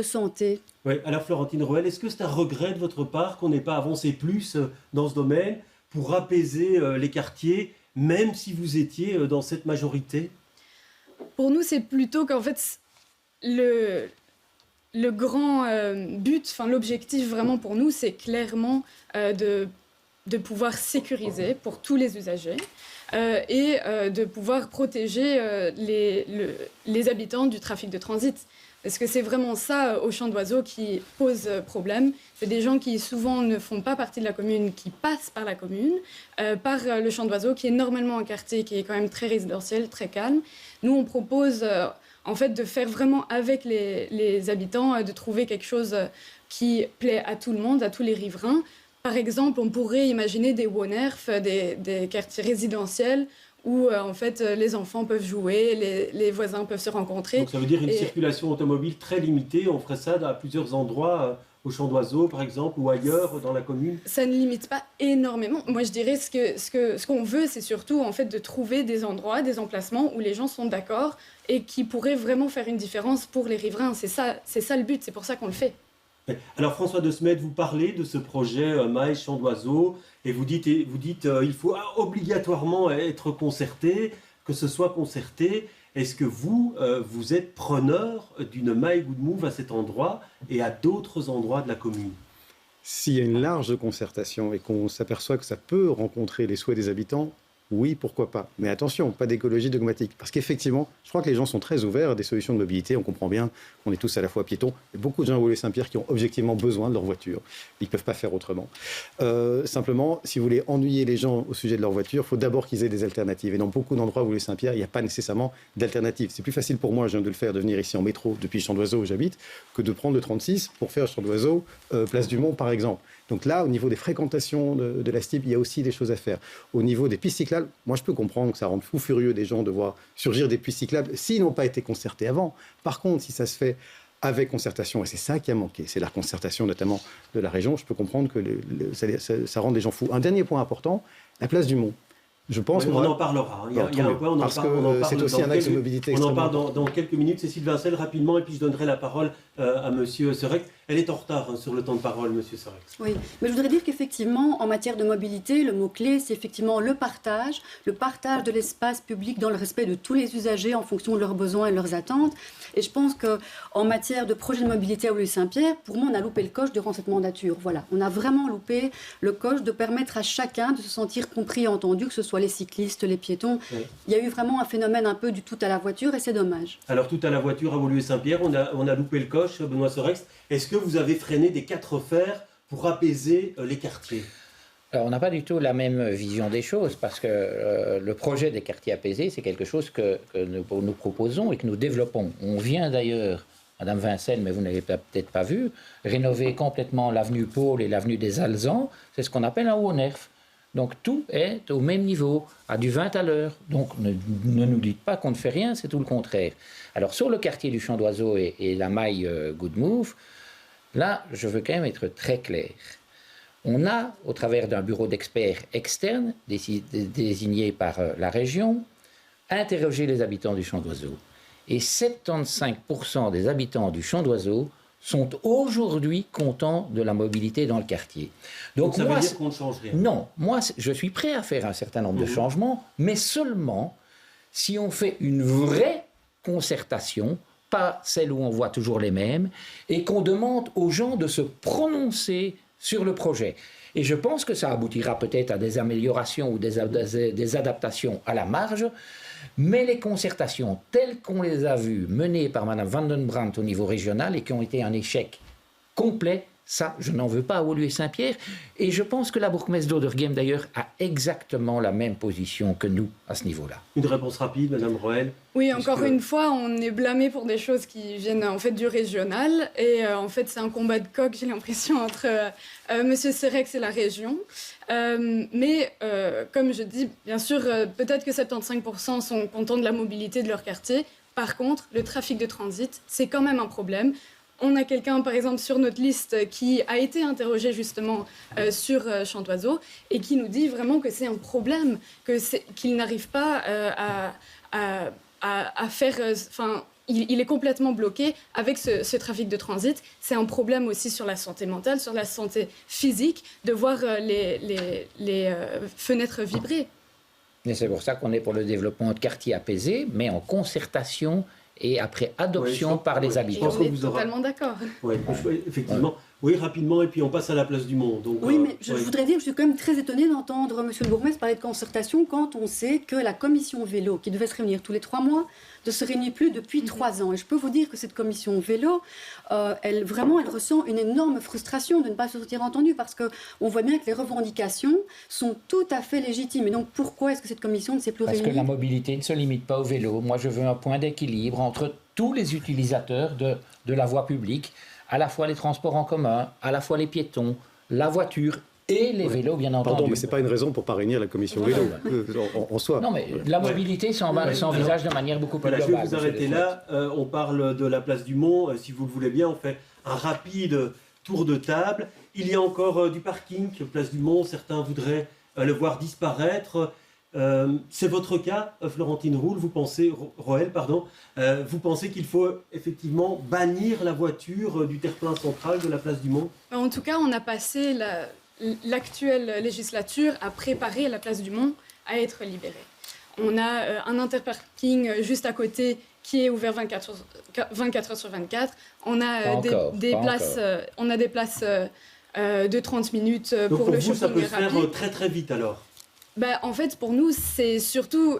Speaker 4: santé.
Speaker 1: Oui, alors Florentine Roel, est-ce que c'est un regret de votre part qu'on n'ait pas avancé plus dans ce domaine pour apaiser les quartiers, même si vous étiez dans cette majorité?
Speaker 3: Pour nous, c'est plutôt qu'en fait, le grand but, l'objectif vraiment pour nous, c'est clairement de pouvoir sécuriser pour tous les usagers et de pouvoir protéger les habitants du trafic de transit. Parce que c'est vraiment ça, au Champ d'Oiseaux, qui pose problème. C'est des gens qui, souvent, ne font pas partie de la commune, qui passent par la commune, par le Champ d'Oiseaux, qui est normalement un quartier qui est quand même très résidentiel, très calme. Nous, on propose, en fait, de faire vraiment avec les habitants, de trouver quelque chose qui plaît à tout le monde, à tous les riverains. Par exemple, on pourrait imaginer des WONERF, des quartiers résidentiels, où en fait les enfants peuvent jouer, les voisins peuvent se rencontrer.
Speaker 1: Donc ça veut dire une circulation automobile très limitée. On ferait ça à plusieurs endroits, au Champ d'Oiseaux par exemple, ou ailleurs dans la commune.
Speaker 3: Ça ne limite pas énormément. Moi je dirais ce qu'on veut, c'est surtout en fait de trouver des endroits, des emplacements où les gens sont d'accord et qui pourraient vraiment faire une différence pour les riverains. C'est ça le but, c'est pour ça qu'on le fait.
Speaker 1: Alors François de Smet, vous parlez de ce projet Maïs Champ d'Oiseaux et vous dites il faut obligatoirement être concerté, que ce soit concerté. Est-ce que vous êtes preneur d'une My Good Move à cet endroit et à d'autres endroits de la commune?
Speaker 5: S'il y a une large concertation et qu'on s'aperçoit que ça peut rencontrer les souhaits des habitants, oui, pourquoi pas. Mais attention, pas d'écologie dogmatique. Parce qu'effectivement, je crois que les gens sont très ouverts à des solutions de mobilité. On comprend bien qu'on est tous à la fois piétons. Il y a beaucoup de gens à Woluwe-Saint-Pierre qui ont objectivement besoin de leur voiture. Ils ne peuvent pas faire autrement. Simplement, si vous voulez ennuyer les gens au sujet de leur voiture, il faut d'abord qu'ils aient des alternatives. Et dans beaucoup d'endroits à Woluwe-Saint-Pierre, il n'y a pas nécessairement d'alternatives. C'est plus facile pour moi, je viens de le faire, de venir ici en métro depuis Champ d'Oiseaux où j'habite, que de prendre le 36 pour faire Champ d'Oiseaux, Place du Mont, par exemple. Donc là, au niveau des fréquentations de la STIB, il y a aussi des choses à faire. Au niveau des pistes cyclables, moi je peux comprendre que ça rende fou furieux des gens de voir surgir des pistes cyclables s'ils n'ont pas été concertés avant. Par contre, si ça se fait avec concertation, et c'est ça qui a manqué, c'est la concertation notamment de la région, je peux comprendre que ça rend des gens fous. Un dernier point important, la place du Mont. Je pense
Speaker 1: on en parlera. Il y a un point,
Speaker 5: parce que c'est aussi un axe de mobilité.
Speaker 1: On en parle dans quelques minutes. Cécile Vincel, rapidement, et puis je donnerai la parole à Monsieur Serex. Elle est en retard sur le temps de parole, Monsieur Serex.
Speaker 4: Oui, mais je voudrais dire qu'effectivement, en matière de mobilité, le mot-clé, c'est effectivement le partage de l'espace public dans le respect de tous les usagers en fonction de leurs besoins et de leurs attentes. Et je pense qu'en matière de projet de mobilité à Woluwe-Saint-Pierre, pour moi, on a loupé le coche durant cette mandature. Voilà, on a vraiment loupé le coche de permettre à chacun de se sentir compris et entendu, que ce soit les cyclistes, les piétons. Oui. Il y a eu vraiment un phénomène un peu du tout à la voiture et c'est dommage.
Speaker 1: Alors, tout à la voiture à Woluwe-Saint-Pierre, on a loupé le coche, Benoît Serex. Est-ce que vous avez freiné des 4 fers pour apaiser les quartiers?
Speaker 2: Alors, on n'a pas du tout la même vision des choses parce que le projet des quartiers apaisés, c'est quelque chose que nous proposons et que nous développons. On vient d'ailleurs, Madame Vincel, mais vous n'avez peut-être pas vu, rénover complètement l'avenue Paul et l'avenue des Alzans. C'est ce qu'on appelle un WONERF. Donc tout est au même niveau, à du 20 à l'heure. Donc ne nous dites pas qu'on ne fait rien, c'est tout le contraire. Alors sur le quartier du Champ d'Oiseaux et la maille Good Move, là, je veux quand même être très clair. On a, au travers d'un bureau d'experts externe, désigné par la région, interrogé les habitants du Champ d'Oiseaux. Et 75% des habitants du Champ d'Oiseaux sont aujourd'hui contents de la mobilité dans le quartier.
Speaker 1: Donc ça veut dire qu'on ne change rien?
Speaker 2: Non, moi je suis prêt à faire un certain nombre de changements, mais seulement si on fait une vraie concertation, pas celle où on voit toujours les mêmes, et qu'on demande aux gens de se prononcer sur le projet. Et je pense que ça aboutira peut-être à des améliorations ou des adaptations à la marge, mais les concertations telles qu'on les a vues menées par Mme Van den Brandt au niveau régional et qui ont été un échec complet, ça, je n'en veux pas à Woluwe-Saint-Pierre. Et je pense que la bourgmestre d'Oderghem, d'ailleurs, a exactement la même position que nous à ce niveau-là.
Speaker 1: Une réponse rapide, Mme Roel?
Speaker 3: Oui, encore une fois, on est blâmé pour des choses qui viennent en fait du régional. Et en fait, c'est un combat de coq, j'ai l'impression, entre M. Serex et la région. Mais comme je dis, bien sûr, peut-être que 75% sont contents de la mobilité de leur quartier. Par contre, le trafic de transit, c'est quand même un problème. On a quelqu'un, par exemple, sur notre liste qui a été interrogé justement sur Champ d'Oiseaux et qui nous dit vraiment que c'est un problème, qu'il n'arrive pas à faire... il est complètement bloqué avec ce trafic de transit. C'est un problème aussi sur la santé mentale, sur la santé physique, de voir les fenêtres vibrer.
Speaker 2: Et c'est pour ça qu'on est pour le développement de quartiers apaisés, mais en concertation et après adoption par les habitants.
Speaker 3: On est totalement d'accord.
Speaker 1: Oui, effectivement. Oui, rapidement, et puis on passe à la place du Mont. Donc,
Speaker 4: oui, mais je voudrais dire que je suis quand même très étonnée d'entendre Monsieur le bourgmestre parler de concertation quand on sait que la commission vélo, qui devait se réunir tous les 3 mois, ne se réunit plus depuis 3 ans. Et je peux vous dire que cette commission vélo, elle ressent une énorme frustration de ne pas se sentir entendue, parce qu'on voit bien que les revendications sont tout à fait légitimes. Et donc pourquoi est-ce que cette commission ne s'est plus réunie?
Speaker 2: Parce que la mobilité ne se limite pas au vélo. Moi, je veux un point d'équilibre entre tous les utilisateurs de la voie publique, à la fois les transports en commun, à la fois les piétons, la voiture et les vélos, bien entendu.
Speaker 5: Pardon, mais ce n'est pas une raison pour ne pas réunir la commission vélo, en soi.
Speaker 2: Non, mais la mobilité s'envisage de manière beaucoup plus globale.
Speaker 1: Je vais vous arrêter là. On parle de la place du Mont. Si vous le voulez bien, on fait un rapide tour de table. Il y a encore du parking, place du Mont. Certains voudraient le voir disparaître. C'est votre cas, Florentine Roel, vous pensez qu'il faut effectivement bannir la voiture du terre-plein central de la place du Mont?
Speaker 3: En tout cas, on a passé l'actuelle législature à préparer la place du Mont à être libérée. On a un interparking juste à côté qui est ouvert 24 heures sur 24. On a des places de 30 minutes
Speaker 1: donc
Speaker 3: pour le
Speaker 1: vous,
Speaker 3: shopping
Speaker 1: ça peut se
Speaker 3: rapide.
Speaker 1: faire très très vite alors?
Speaker 3: En fait, pour nous, c'est surtout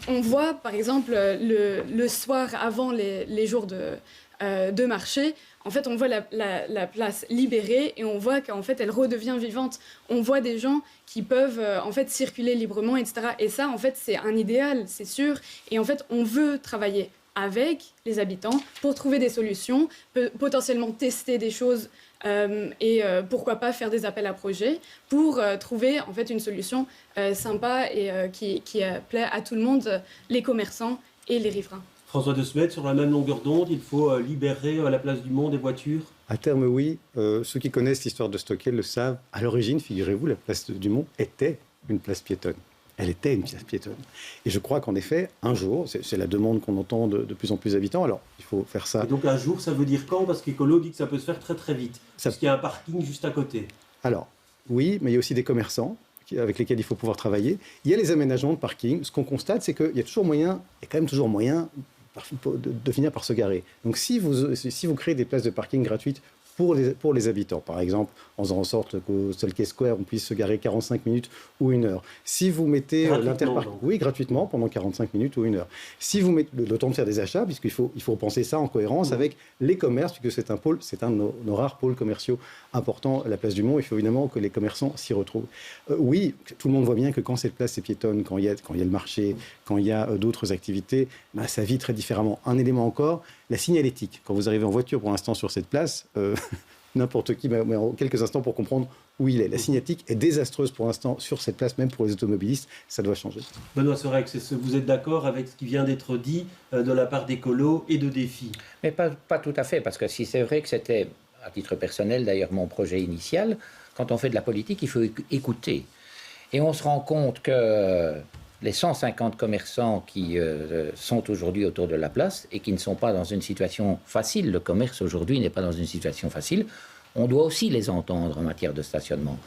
Speaker 3: on voit, par exemple, le soir avant les jours de marché, en fait, on voit la place libérée et on voit qu'en fait, elle redevient vivante. On voit des gens qui peuvent, en fait, circuler librement, etc. Et ça, en fait, c'est un idéal, c'est sûr. Et en fait, on veut travailler avec les habitants pour trouver des solutions, potentiellement tester des choses et pourquoi pas faire des appels à projets pour trouver en fait une solution sympa et qui plaît à tout le monde, les commerçants et les riverains.
Speaker 1: François de Smet, sur la même longueur d'onde, il faut libérer la place du Mont des voitures?
Speaker 5: À terme, oui. Ceux qui connaissent l'histoire de Stockel le savent. À l'origine, figurez-vous, la place du Mont était une place piétonne. Elle était une place piétonne. Et je crois qu'en effet, un jour, c'est la demande qu'on entend de plus en plus d'habitants, alors il faut faire ça.
Speaker 1: Et donc un jour, ça veut dire quand? Parce qu'Écolo dit que ça peut se faire très très vite. Parce qu'il y a un parking juste à côté.
Speaker 5: Alors, oui, mais il y a aussi des commerçants avec lesquels il faut pouvoir travailler. Il y a les aménagements de parking. Ce qu'on constate, c'est qu'il y a toujours moyen, il y a quand même toujours moyen de finir par se garer. Donc si vous créez des places de parking gratuites pour les habitants, par exemple, en faisant en sorte qu'au Solkay Square, on puisse se garer 45 minutes ou 1 heure. Si vous mettez l'interparking, oui, gratuitement, pendant 45 minutes ou 1 heure. Si vous mettez le temps de faire des achats, puisqu'il faut penser ça en cohérence avec les commerces, puisque c'est un de nos rares pôles commerciaux importants à la place du Mont, il faut évidemment que les commerçants s'y retrouvent. Oui, tout le monde voit bien que quand cette place est piétonne, quand il y a le marché, quand il y a d'autres activités, ça vit très différemment. Un élément encore, la signalétique. Quand vous arrivez en voiture pour l'instant sur cette place, n'importe qui met en quelques instants pour comprendre où il est. La signalétique est désastreuse pour l'instant sur cette place, même pour les automobilistes. Ça doit changer.
Speaker 1: Benoît Sorec, vous êtes d'accord avec ce qui vient d'être dit de la part d'Écolo et de Défi?
Speaker 2: Mais pas tout à fait, parce que si c'est vrai que c'était, à titre personnel d'ailleurs, mon projet initial, quand on fait de la politique, il faut écouter. Et on se rend compte que les 150 commerçants qui sont aujourd'hui autour de la place et qui ne sont pas dans une situation facile, le commerce aujourd'hui n'est pas dans une situation facile, on doit aussi les entendre en matière de stationnement.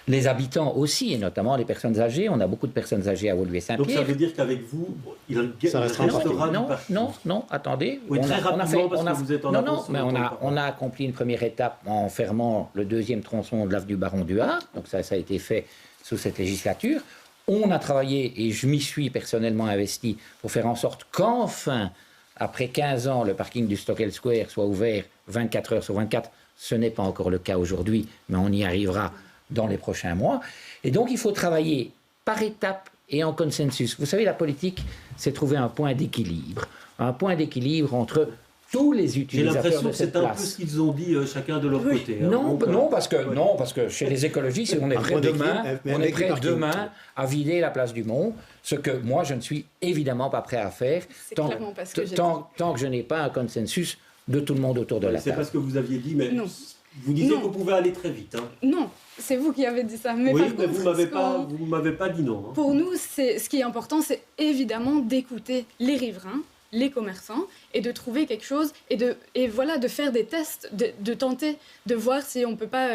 Speaker 2: Les habitants aussi, et notamment les personnes âgées, on a beaucoup de personnes âgées à Woluwe-Saint-Pierre.
Speaker 1: Donc ça veut dire qu'avec vous, ça restera
Speaker 2: non, attendez.
Speaker 1: Oui, très rapidement, parce que vous êtes en avance.
Speaker 2: Non, mais on a accompli une première étape en fermant le 2e tronçon de l'avenue Baron du Har, donc ça a été fait sous cette législature. On a travaillé, et je m'y suis personnellement investi, pour faire en sorte qu'enfin, après 15 ans, le parking du Stockel Square soit ouvert 24 heures sur 24. Ce n'est pas encore le cas aujourd'hui, mais on y arrivera dans les prochains mois. Et donc, il faut travailler par étapes et en consensus. Vous savez, la politique, c'est trouver un point d'équilibre. Un point d'équilibre entre tous les utilisateurs de cette place.
Speaker 1: J'ai l'impression que c'est un peu ce qu'ils ont dit chacun de leur côté. Hein.
Speaker 2: Non, parce que chez les écologistes, on est prêt demain à vider la place du Mont, ce que moi, je ne suis évidemment pas prêt à faire tant que je n'ai pas un consensus de tout le monde autour de la table.
Speaker 1: C'est pas ce que vous aviez dit, mais vous disiez qu'on pouvait aller très vite. Hein.
Speaker 3: Non, c'est vous qui avez dit ça. Mais
Speaker 1: oui,
Speaker 3: par
Speaker 1: mais
Speaker 3: contre,
Speaker 1: vous m'avez pas dit non. Hein.
Speaker 3: Pour nous, ce qui est important, c'est évidemment d'écouter les riverains, les commerçants et de trouver quelque chose et voilà, de faire des tests, de tenter de voir si on ne peut pas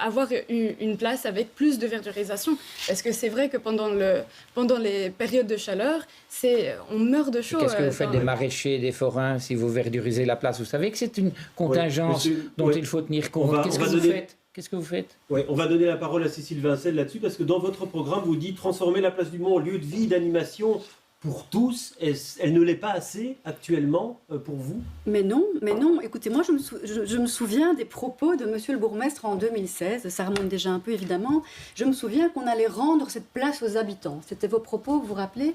Speaker 3: avoir une place avec plus de verdurisation. Parce que c'est vrai que pendant les périodes de chaleur, on meurt de chaud.
Speaker 2: Qu'est-ce que vous faites des maraîchers, des forains, si vous verdurisez la place? Vous savez que c'est une contingence dont il faut tenir compte. Qu'est-ce que vous faites?
Speaker 1: Oui, on va donner la parole à Cécile Vincel là-dessus, parce que dans votre programme, vous dites transformer la place du Mont en lieu de vie, d'animation pour tous. Elle ne l'est pas assez actuellement pour vous?
Speaker 4: Mais non. Écoutez, moi, je me souviens des propos de monsieur le bourgmestre en 2016. Ça remonte déjà un peu, évidemment. Je me souviens qu'on allait rendre cette place aux habitants. C'était vos propos, vous vous rappelez?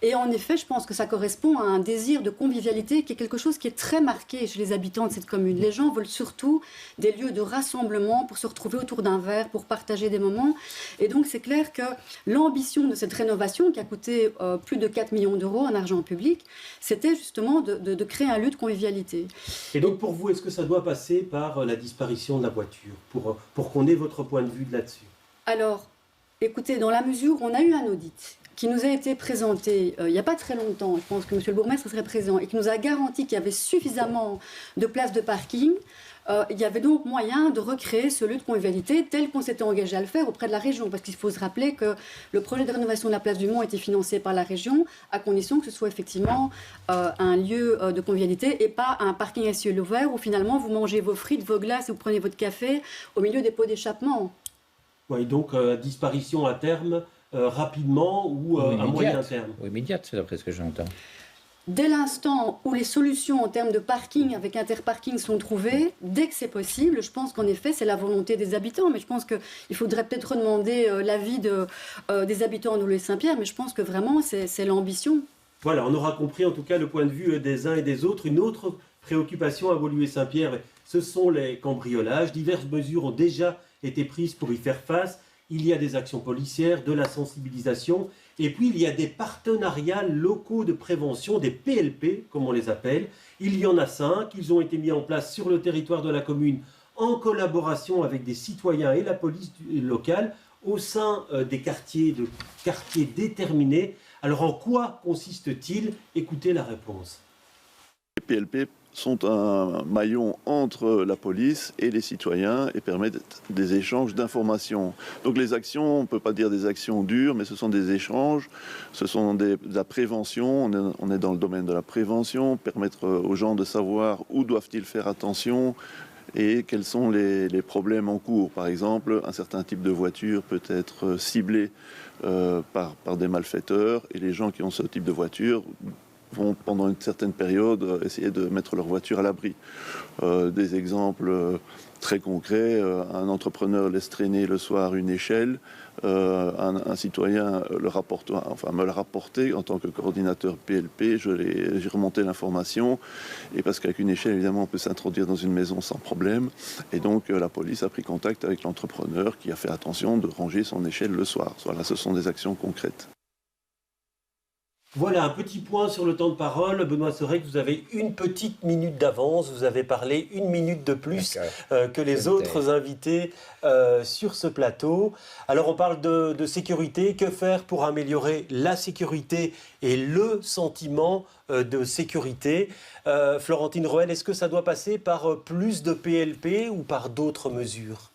Speaker 4: Et en effet, je pense que ça correspond à un désir de convivialité qui est quelque chose qui est très marqué chez les habitants de cette commune. Les gens veulent surtout des lieux de rassemblement pour se retrouver autour d'un verre, pour partager des moments. Et donc, c'est clair que l'ambition de cette rénovation, qui a coûté plus de 4 millions d'euros en argent public, c'était justement de créer un lieu de convivialité.
Speaker 1: Et donc pour vous, est-ce que ça doit passer par la disparition de la voiture, pour qu'on ait votre point de vue là-dessus?
Speaker 4: Alors, écoutez, dans la mesure où on a eu un audit qui nous a été présenté il n'y a pas très longtemps, je pense que monsieur le bourgmestre serait présent, et qui nous a garanti qu'il y avait suffisamment de places de parking, il y avait donc moyen de recréer ce lieu de convivialité tel qu'on s'était engagé à le faire auprès de la région. Parce qu'il faut se rappeler que le projet de rénovation de la place du Mont était financé par la région, à condition que ce soit effectivement un lieu de convivialité et pas un parking à ciel ouvert où finalement vous mangez vos frites, vos glaces et vous prenez votre café au milieu des pots d'échappement.
Speaker 1: Oui, donc disparition à terme, rapidement ou à moyen terme?
Speaker 2: Ou immédiate, c'est d'après ce que j'entends.
Speaker 4: Dès l'instant où les solutions en termes de parking avec interparking sont trouvées, dès que c'est possible, je pense qu'en effet c'est la volonté des habitants, mais je pense qu'il faudrait peut-être demander l'avis des habitants de Woluwe-Saint-Pierre, mais je pense que vraiment c'est l'ambition.
Speaker 1: Voilà, on aura compris en tout cas le point de vue des uns et des autres. Une autre préoccupation à Woluwe-Saint-Pierre, ce sont les cambriolages. Diverses mesures ont déjà été prises pour y faire face. Il y a des actions policières, de la sensibilisation, et puis il y a des partenariats locaux de prévention, des PLP, comme on les appelle. Il y en a 5, ils ont été mis en place sur le territoire de la commune en collaboration avec des citoyens et la police locale au sein des quartiers déterminés. Alors en quoi consiste-t-il? Écoutez la réponse.
Speaker 7: Les PLP sont un maillon entre la police et les citoyens et permettent des échanges d'informations. Donc les actions, on ne peut pas dire des actions dures, mais ce sont des échanges, ce sont de la prévention, on est dans le domaine de la prévention, permettre aux gens de savoir où doivent-ils faire attention et quels sont les problèmes en cours. Par exemple, un certain type de voiture peut être ciblé par des malfaiteurs et les gens qui ont ce type de voiture vont pendant une certaine période essayer de mettre leur voiture à l'abri. Des exemples très concrets, un entrepreneur laisse traîner le soir une échelle, un citoyen me l'a rapporté en tant que coordinateur PLP, j'ai remonté l'information, et parce qu'avec une échelle, évidemment, on peut s'introduire dans une maison sans problème, et donc la police a pris contact avec l'entrepreneur qui a fait attention de ranger son échelle le soir. Voilà, ce sont des actions concrètes.
Speaker 1: Voilà un petit point sur le temps de parole. Benoît Sorec, vous avez une petite minute d'avance. Vous avez parlé une minute de plus que les autres invités sur ce plateau. Alors on parle de sécurité. Que faire pour améliorer la sécurité et le sentiment de sécurité? Florentine Roel, est-ce que ça doit passer par plus de PLP ou par d'autres mesures?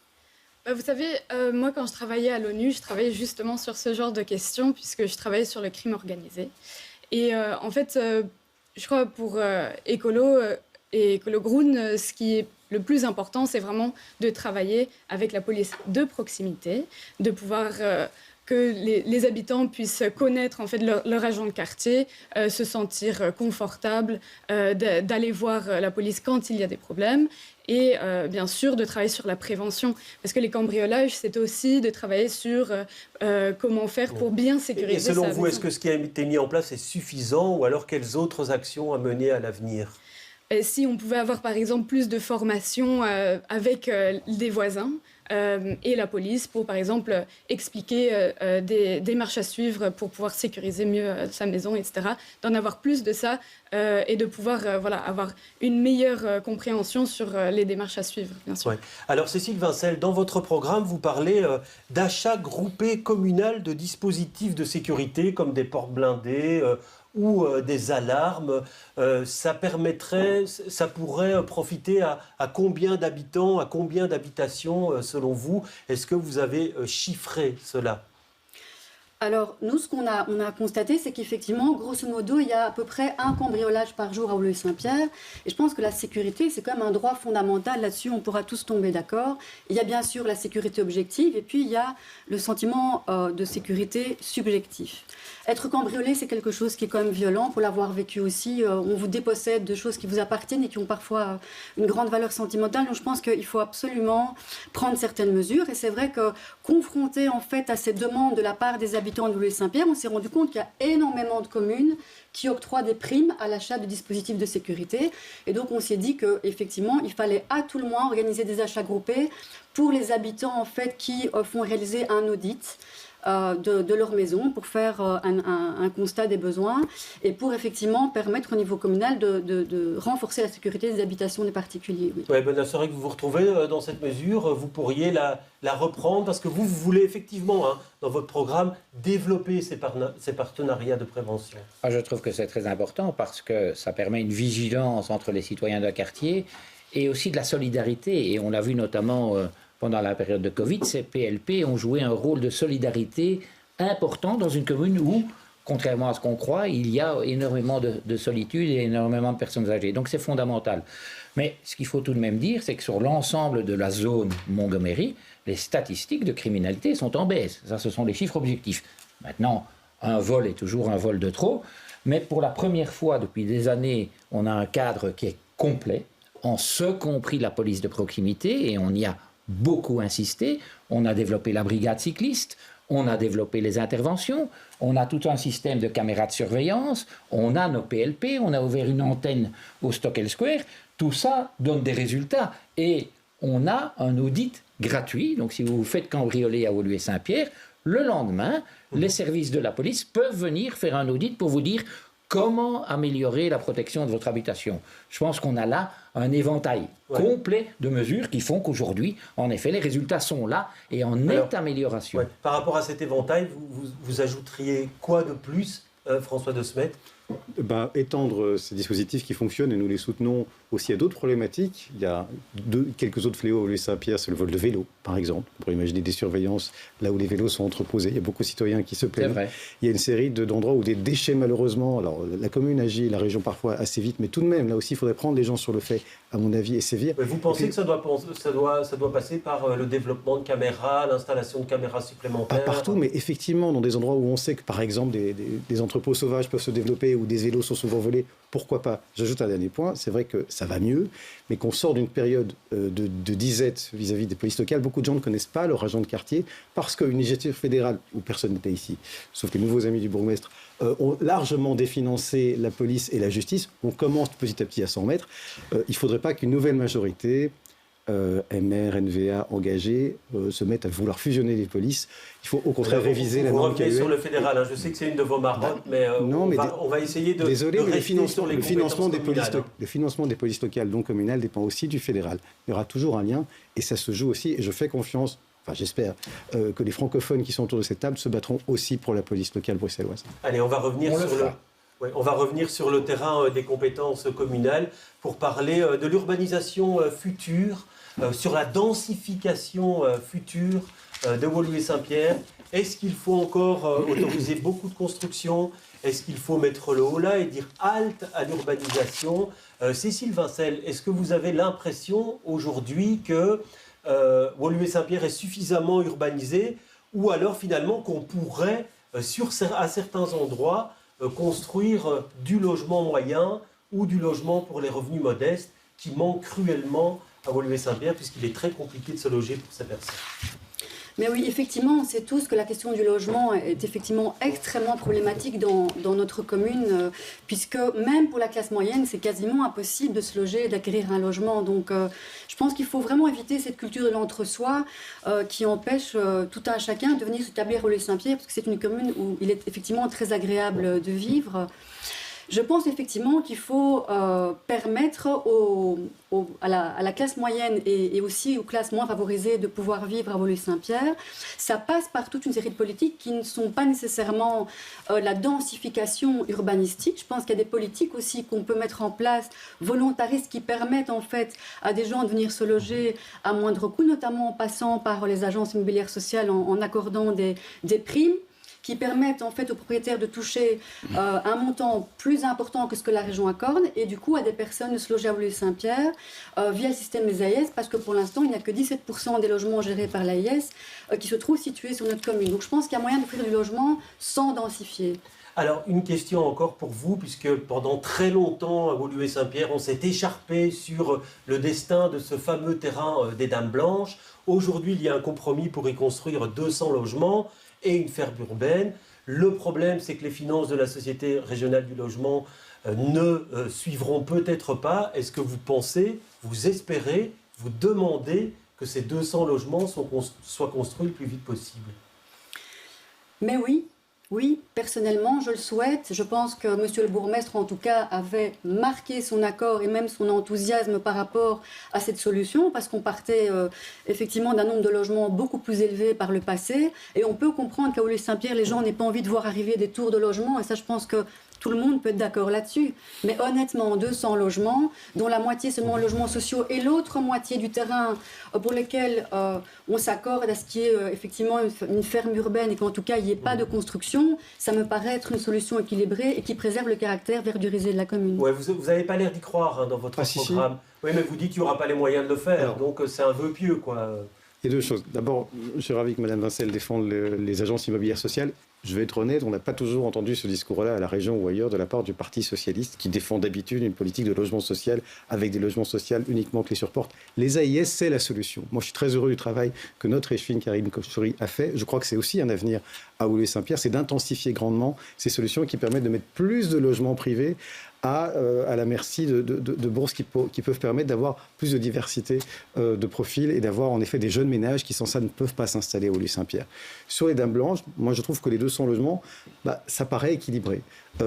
Speaker 3: Vous savez, moi, quand je travaillais à l'ONU, je travaillais justement sur ce genre de questions, puisque je travaillais sur le crime organisé. Et en fait, je crois pour Écolo et Écolo Groen, ce qui est le plus important, c'est vraiment de travailler avec la police de proximité, de pouvoir que les habitants puissent connaître en fait leur agent de quartier, se sentir confortable, d'aller voir la police quand il y a des problèmes. Et bien sûr, de travailler sur la prévention. Parce que les cambriolages, c'est aussi de travailler sur comment faire pour bien sécuriser.
Speaker 1: Et selon vous, est-ce que ce qui a été mis en place est suffisant ou alors quelles autres actions à mener à l'avenir?
Speaker 3: Si on pouvait avoir par exemple plus de formation avec des voisins et la police pour par exemple expliquer des démarches à suivre pour pouvoir sécuriser mieux sa maison, etc. D'en avoir plus de ça et de pouvoir avoir une meilleure compréhension sur les démarches à suivre, bien sûr.
Speaker 1: Ouais. Alors Cécile Vincel, dans votre programme, vous parlez d'achat groupé communal de dispositifs de sécurité comme des portes blindées ou des alarmes. Ça pourrait profiter à combien d'habitants, à combien d'habitations selon vous? Est-ce que vous avez chiffré cela?
Speaker 4: Alors, nous, ce qu'on a constaté, c'est qu'effectivement, grosso modo, il y a à peu près un cambriolage par jour à Woluwe-Saint-Pierre. Et je pense que la sécurité, c'est quand même un droit fondamental. Là-dessus, on pourra tous tomber d'accord. Il y a bien sûr la sécurité objective et puis il y a le sentiment de sécurité subjectif. Être cambriolé, c'est quelque chose qui est quand même violent. Pour l'avoir vécu aussi, on vous dépossède de choses qui vous appartiennent et qui ont parfois une grande valeur sentimentale. Donc, je pense qu'il faut absolument prendre certaines mesures. Et c'est vrai que confronté en fait à ces demandes de la part des habitants de Woluwe-Saint-Pierre, on s'est rendu compte qu'il y a énormément de communes qui octroient des primes à l'achat de dispositifs de sécurité. Et donc, on s'est dit qu'effectivement, il fallait à tout le moins organiser des achats groupés pour les habitants en fait, qui font réaliser un audit de leur maison pour faire un constat des besoins et pour effectivement permettre au niveau communal de renforcer la sécurité des habitations des particuliers. Oui.
Speaker 1: Ouais, c'est vrai que vous vous retrouvez dans cette mesure, vous pourriez la reprendre parce que vous voulez effectivement, dans votre programme, développer ces partenariats de prévention.
Speaker 2: Je trouve que c'est très important parce que ça permet une vigilance entre les citoyens d'un quartier et aussi de la solidarité. Et on l'a vu notamment pendant la période de Covid, ces PLP ont joué un rôle de solidarité important dans une commune où, contrairement à ce qu'on croit, il y a énormément de solitude et énormément de personnes âgées. Donc c'est fondamental. Mais ce qu'il faut tout de même dire, c'est que sur l'ensemble de la zone Montgomery, les statistiques de criminalité sont en baisse. Ça, ce sont les chiffres objectifs. Maintenant, un vol est toujours un vol de trop. Mais pour la première fois depuis des années, on a un cadre qui est complet, en ce compris la police de proximité, et on y a beaucoup insisté. On a développé la brigade cycliste, on a développé les interventions, on a tout un système de caméras de surveillance, on a nos PLP, on a ouvert une antenne au Stockel Square. Tout ça donne des résultats et on a un audit gratuit. Donc si vous vous faites cambrioler à Woluwe-Saint-Pierre, le lendemain, les services de la police peuvent venir faire un audit pour vous dire comment améliorer la protection de votre habitation. Je pense qu'on a là un éventail complet de mesures qui font qu'aujourd'hui, en effet, les résultats sont là et en nette amélioration.
Speaker 1: Par rapport à cet éventail, vous ajouteriez quoi de plus, François De Smet?
Speaker 5: Étendre ces dispositifs qui fonctionnent, et nous les soutenons aussi à d'autres problématiques. Il y a quelques autres fléaux à Woluwe-Saint-Pierre, c'est le vol de vélos, par exemple. On pourrait imaginer des surveillances là où les vélos sont entreposés. Il y a beaucoup de citoyens qui se plaignent. Il y a une série d'endroits où des déchets, malheureusement, alors la commune agit, la région parfois assez vite, mais tout de même, là aussi, il faudrait prendre les gens sur le fait, à mon avis, et sévir.
Speaker 1: Vous pensez que ça doit passer par le développement de caméras, l'installation de caméras supplémentaires?
Speaker 5: Pas partout, mais effectivement, dans des endroits où on sait que, par exemple, des entrepôts sauvages peuvent se développer, où des vélos sont souvent volés, pourquoi pas? J'ajoute un dernier point, c'est vrai que ça va mieux, mais qu'on sort d'une période de disette vis-à-vis des polices locales. Beaucoup de gens ne connaissent pas leur agent de quartier parce qu'une initiative fédérale, où personne n'était ici, sauf les nouveaux amis du bourgmestre, ont largement définancé la police et la justice. On commence petit à petit à s'en remettre. Il ne faudrait pas qu'une nouvelle majorité, MR, NVA engagés, se mettent à vouloir fusionner les polices. Il faut au contraire réviser la norme.
Speaker 1: Vous revenez sur le fédéral, je sais que c'est une de vos marottes, mais on va essayer de rester sur les compétences communales.
Speaker 5: Le financement des polices locales, donc communales, dépend aussi du fédéral. Il y aura toujours un lien, et ça se joue aussi, et je fais confiance, j'espère, que les francophones qui sont autour de cette table se battront aussi pour la police locale bruxelloise.
Speaker 1: Allez, on va revenir sur le terrain des compétences communales pour parler de l'urbanisation future, sur la densification future de Woluwe-Saint-Pierre. Est-ce qu'il faut encore autoriser beaucoup de construction? Est-ce qu'il faut mettre le haut là et dire halte à l'urbanisation? Cécile Vincel, est-ce que vous avez l'impression aujourd'hui que Woluwe-Saint-Pierre est suffisamment urbanisé, ou alors finalement qu'on pourrait, à certains endroits, construire du logement moyen ou du logement pour les revenus modestes qui manque cruellement à Woluwe-Saint-Pierre puisqu'il est très compliqué de se loger pour ces personnes?
Speaker 4: Mais oui, effectivement, on sait tous que la question du logement est effectivement extrêmement problématique dans notre commune, puisque même pour la classe moyenne, c'est quasiment impossible de se loger et d'acquérir un logement. Donc, je pense qu'il faut vraiment éviter cette culture de l'entre-soi qui empêche tout un chacun de venir s'établir à Woluwe-Saint-Pierre, parce que c'est une commune où il est effectivement très agréable de vivre. Je pense effectivement qu'il faut permettre à la classe moyenne et aussi aux classes moins favorisées de pouvoir vivre à Woluwe-Saint-Pierre. Ça passe par toute une série de politiques qui ne sont pas nécessairement la densification urbanistique. Je pense qu'il y a des politiques aussi qu'on peut mettre en place, volontaristes, qui permettent en fait à des gens de venir se loger à moindre coût, notamment en passant par les agences immobilières sociales, en accordant des primes qui permettent en fait aux propriétaires de toucher un montant plus important que ce que la région accorde, et du coup à des personnes de se loger à Woluwe-Saint-Pierre via le système des AIS, parce que pour l'instant il n'y a que 17% des logements gérés par l'AIS qui se trouvent situés sur notre commune. Donc je pense qu'il y a moyen d'offrir du logement sans densifier.
Speaker 1: Alors, une question encore pour vous, puisque pendant très longtemps, à Woluwe-Saint-Pierre, on s'est écharpé sur le destin de ce fameux terrain des Dames Blanches. Aujourd'hui, il y a un compromis pour y construire 200 logements et une ferme urbaine. Le problème, c'est que les finances de la Société régionale du logement ne suivront peut-être pas. Est-ce que vous pensez, vous espérez, vous demandez que ces 200 logements soient construits le plus vite possible?
Speaker 4: Mais oui. Oui, personnellement, je le souhaite. Je pense que Monsieur le bourgmestre, en tout cas, avait marqué son accord et même son enthousiasme par rapport à cette solution, parce qu'on partait effectivement d'un nombre de logements beaucoup plus élevé par le passé. Et on peut comprendre qu'à Woluwe-Saint-Pierre, les gens n'aient pas envie de voir arriver des tours de logements. Et ça, je pense que tout le monde peut être d'accord là-dessus. Mais honnêtement, 200 logements, dont la moitié seulement logements sociaux et l'autre moitié du terrain pour lequel on s'accorde à ce qui est effectivement une ferme urbaine et qu'en tout cas il n'y ait pas de construction, ça me paraît être une solution équilibrée et qui préserve le caractère verdurisé de la commune.
Speaker 1: Ouais, vous n'avez pas l'air d'y croire dans votre programme. Si. Oui, mais vous dites qu'il n'y aura pas les moyens de le faire, alors, donc c'est un vœu pieux, quoi.
Speaker 5: Il y a deux choses. D'abord, je suis ravi que Mme Vincel défende les agences immobilières sociales. Je vais être honnête, on n'a pas toujours entendu ce discours-là à la région ou ailleurs de la part du Parti socialiste qui défend d'habitude une politique de logement social avec des logements sociaux uniquement clés sur porte. Les AIS, c'est la solution. Moi, je suis très heureux du travail que notre échevine Karine Kochouri a fait. Je crois que c'est aussi un avenir à Woluwe-Saint-Pierre, c'est d'intensifier grandement ces solutions qui permettent de mettre plus de logements privés à la merci de bourses qui peuvent permettre d'avoir plus de diversité de profils et d'avoir en effet des jeunes ménages qui sans ça ne peuvent pas s'installer à Woluwe-Saint-Pierre. Sur les Dames Blanches, moi je trouve que les 200 logements, ça paraît équilibré.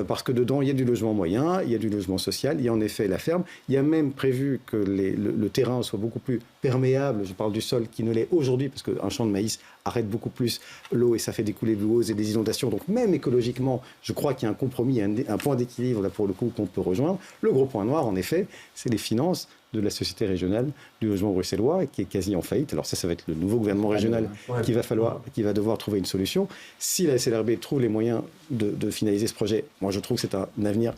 Speaker 5: Parce que dedans, il y a du logement moyen, il y a du logement social, il y a en effet la ferme. Il y a même prévu que le terrain soit beaucoup plus perméable, je parle du sol, qui ne l'est aujourd'hui, parce qu'un champ de maïs arrête beaucoup plus l'eau et ça fait découler de l'eau et des inondations. Donc même écologiquement, je crois qu'il y a un compromis, un point d'équilibre là pour le coup qu'on peut rejoindre. Le gros point noir, en effet, c'est les finances de la Société régionale du logement bruxellois qui est quasi en faillite. Alors ça va être le nouveau gouvernement régional qui va devoir trouver une solution. Si la SLRB trouve les moyens de finaliser ce projet, moi je trouve que c'est un avenir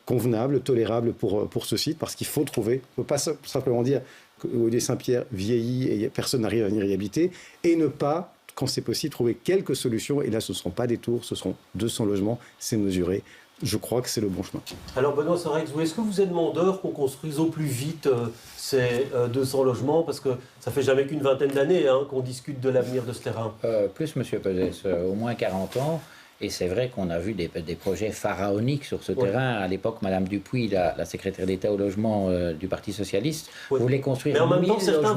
Speaker 5: convenable, tolérable pour ce site, parce qu'il faut trouver, on ne peut pas simplement dire que Woluwe-Saint-Pierre vieillit et personne n'arrive à venir y habiter, et ne pas, quand c'est possible, trouver quelques solutions. Et là, ce ne seront pas des tours, ce seront 200 logements, c'est mesuré. Je crois que c'est le bon chemin.
Speaker 1: Alors Benoît Sorex, est-ce que vous êtes demandeur qu'on construise au plus vite ces 200 logements? Parce que ça fait jamais qu'une vingtaine d'années qu'on discute de l'avenir de ce terrain.
Speaker 2: Plus, Monsieur Peuzès, au moins 40 ans. Et c'est vrai qu'on a vu des projets pharaoniques sur ce terrain. À l'époque, Madame Dupuis, la secrétaire d'État au logement du Parti socialiste, voulait construire 1000 logements. Mais en même temps,
Speaker 1: certains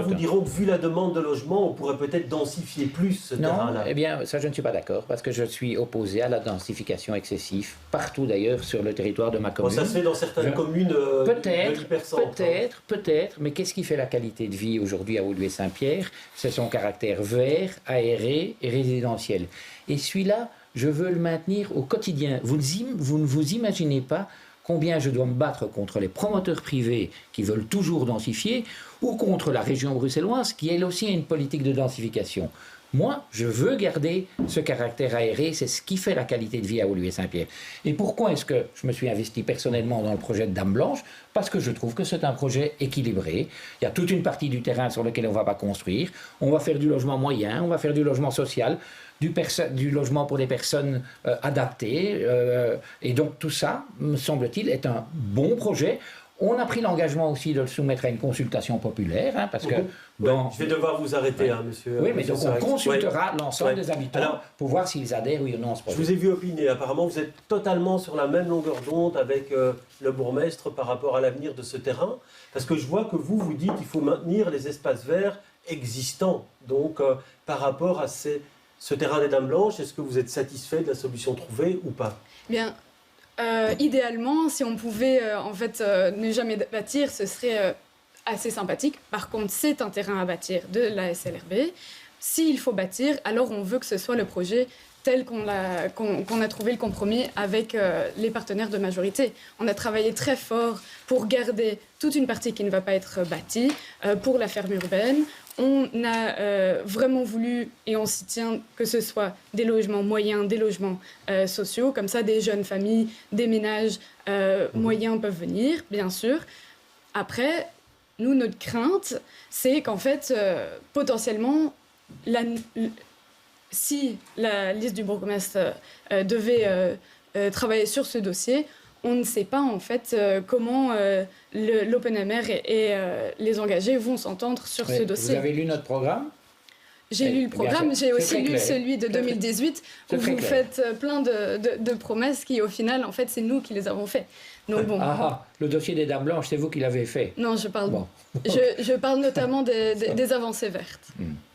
Speaker 1: vous diront que vu la demande de logement, on pourrait peut-être densifier plus ce terrain-là.
Speaker 2: Eh bien, ça, je ne suis pas d'accord, parce que je suis opposé à la densification excessive, partout d'ailleurs sur le territoire de ma commune.
Speaker 1: Ça se fait dans certaines communes
Speaker 2: Peut-être, mais qu'est-ce qui fait la qualité de vie aujourd'hui à Woluwe-Saint-Pierre? C'est son caractère vert, aéré et résidentiel. Et celui-là, je veux le maintenir au quotidien. Vous ne vous imaginez pas combien je dois me battre contre les promoteurs privés qui veulent toujours densifier ou contre la région bruxelloise qui, elle aussi, a une politique de densification. Moi, je veux garder ce caractère aéré, c'est ce qui fait la qualité de vie à Woluwe-Saint-Pierre. Et pourquoi est-ce que je me suis investi personnellement dans le projet de Dames Blanches? Parce que je trouve que c'est un projet équilibré. Il y a toute une partie du terrain sur lequel on ne va pas construire. On va faire du logement moyen, on va faire du logement social, du logement pour des personnes adaptées. Et donc tout ça, me semble-t-il, est un bon projet. On a pris l'engagement aussi de le soumettre à une consultation populaire, parce que...
Speaker 1: Je vais devoir vous arrêter, monsieur.
Speaker 2: Oui, mais donc on consultera l'ensemble des habitants pour voir s'ils adhèrent, oui ou non, à ce projet.
Speaker 1: Je vous ai vu opiner. Apparemment, vous êtes totalement sur la même longueur d'onde avec le bourgmestre par rapport à l'avenir de ce terrain. Parce que je vois que vous dites qu'il faut maintenir les espaces verts existants. Donc, par rapport à ce terrain des Dames Blanches, est-ce que vous êtes satisfait de la solution trouvée ou pas?
Speaker 3: Bien, idéalement, si on pouvait ne jamais bâtir, ce serait assez sympathique. Par contre, c'est un terrain à bâtir de la SLRB. S'il faut bâtir, alors on veut que ce soit le projet tel qu'on a trouvé le compromis avec les partenaires de majorité. On a travaillé très fort pour garder toute une partie qui ne va pas être bâtie pour la ferme urbaine. On a vraiment voulu, et on s'y tient, que ce soit des logements moyens, des logements sociaux. Comme ça, des jeunes familles, des ménages moyens peuvent venir, bien sûr. Après, nous, notre crainte, c'est qu'en fait, potentiellement, si la liste du bourgmestre devait travailler sur ce dossier, on ne sait pas en fait comment l'OpenMR et les engagés vont s'entendre sur ce dossier.
Speaker 2: Vous avez lu notre programme ?
Speaker 3: J'ai lu le programme, j'ai aussi lu celui de 2018 où vous faites plein de promesses qui, au final, en fait, c'est nous qui les avons fait. Donc, bon.
Speaker 2: Le dossier des Dames Blanches, c'est vous qui l'avez fait.
Speaker 3: Non, je parle notamment des avancées vertes.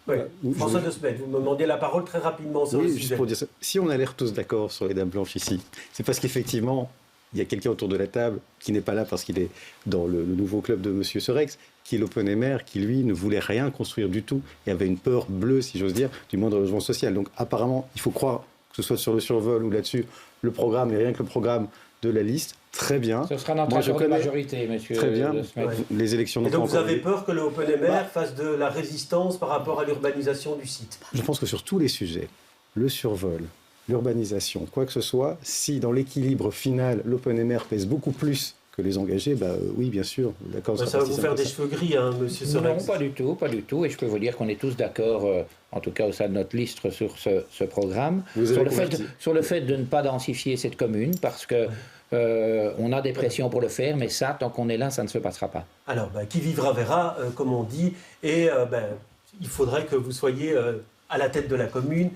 Speaker 1: Oui. François de Smet, vous me demandiez la parole très rapidement sur le sujet.
Speaker 5: Juste pour dire ça, si on a l'air tous d'accord sur les Dames Blanches ici, c'est parce qu'effectivement, il y a quelqu'un autour de la table qui n'est pas là parce qu'il est dans le nouveau club de M. Serex, qui est l'OpenMR, qui lui ne voulait rien construire du tout et avait une peur bleue, si j'ose dire, du moindre logement social. Donc apparemment, il faut croire, que ce soit sur le survol ou là-dessus, le programme et rien que le programme de la liste, très bien.
Speaker 2: Ce sera notre accord de majorité, monsieur.
Speaker 5: Très bien. Les élections n'ont pas encore.
Speaker 1: Et donc vous avez peur que le OpenMR fasse de la résistance par rapport à l'urbanisation du site ?
Speaker 5: Je pense que sur tous les sujets, le survol, l'urbanisation, quoi que ce soit, si dans l'équilibre final, l'OpenMR pèse beaucoup plus que les engagés, oui, bien sûr, d'accord.
Speaker 1: Ça va vous faire des cheveux gris, hein, monsieur Serex ?
Speaker 2: Non, pas du tout. Et je peux vous dire qu'on est tous d'accord, en tout cas au sein de notre liste, sur ce programme. Sur le fait de ne pas densifier cette commune, parce que on a des pressions pour le faire, mais ça, tant qu'on est là, ça ne se passera pas.
Speaker 1: Alors, qui vivra verra, comme on dit, et il faudrait que vous soyez à la tête de la commune.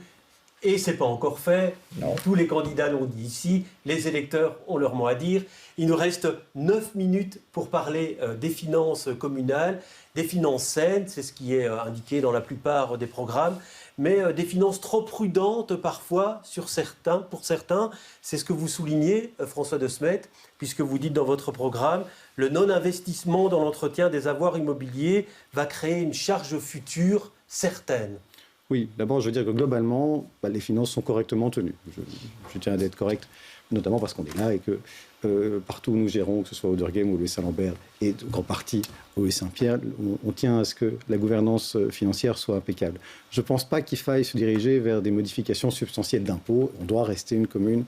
Speaker 1: Et ce n'est pas encore fait.
Speaker 2: Non.
Speaker 1: Tous les candidats l'ont dit ici. Les électeurs ont leur mot à dire. Il nous reste 9 minutes pour parler des finances communales, des finances saines, c'est ce qui est indiqué dans la plupart des programmes, mais des finances trop prudentes parfois pour certains. C'est ce que vous soulignez, François de Smet, puisque vous dites dans votre programme, le non-investissement dans l'entretien des avoirs immobiliers va créer une charge future certaine.
Speaker 5: Oui, d'abord, je veux dire que globalement, les finances sont correctement tenues. Je tiens à être correct, notamment parce qu'on est là et que partout où nous gérons, que ce soit au Durghem ou au Saint-Lambert et en partie au Saint-Pierre, on tient à ce que la gouvernance financière soit impeccable. Je ne pense pas qu'il faille se diriger vers des modifications substantielles d'impôts. On doit rester une commune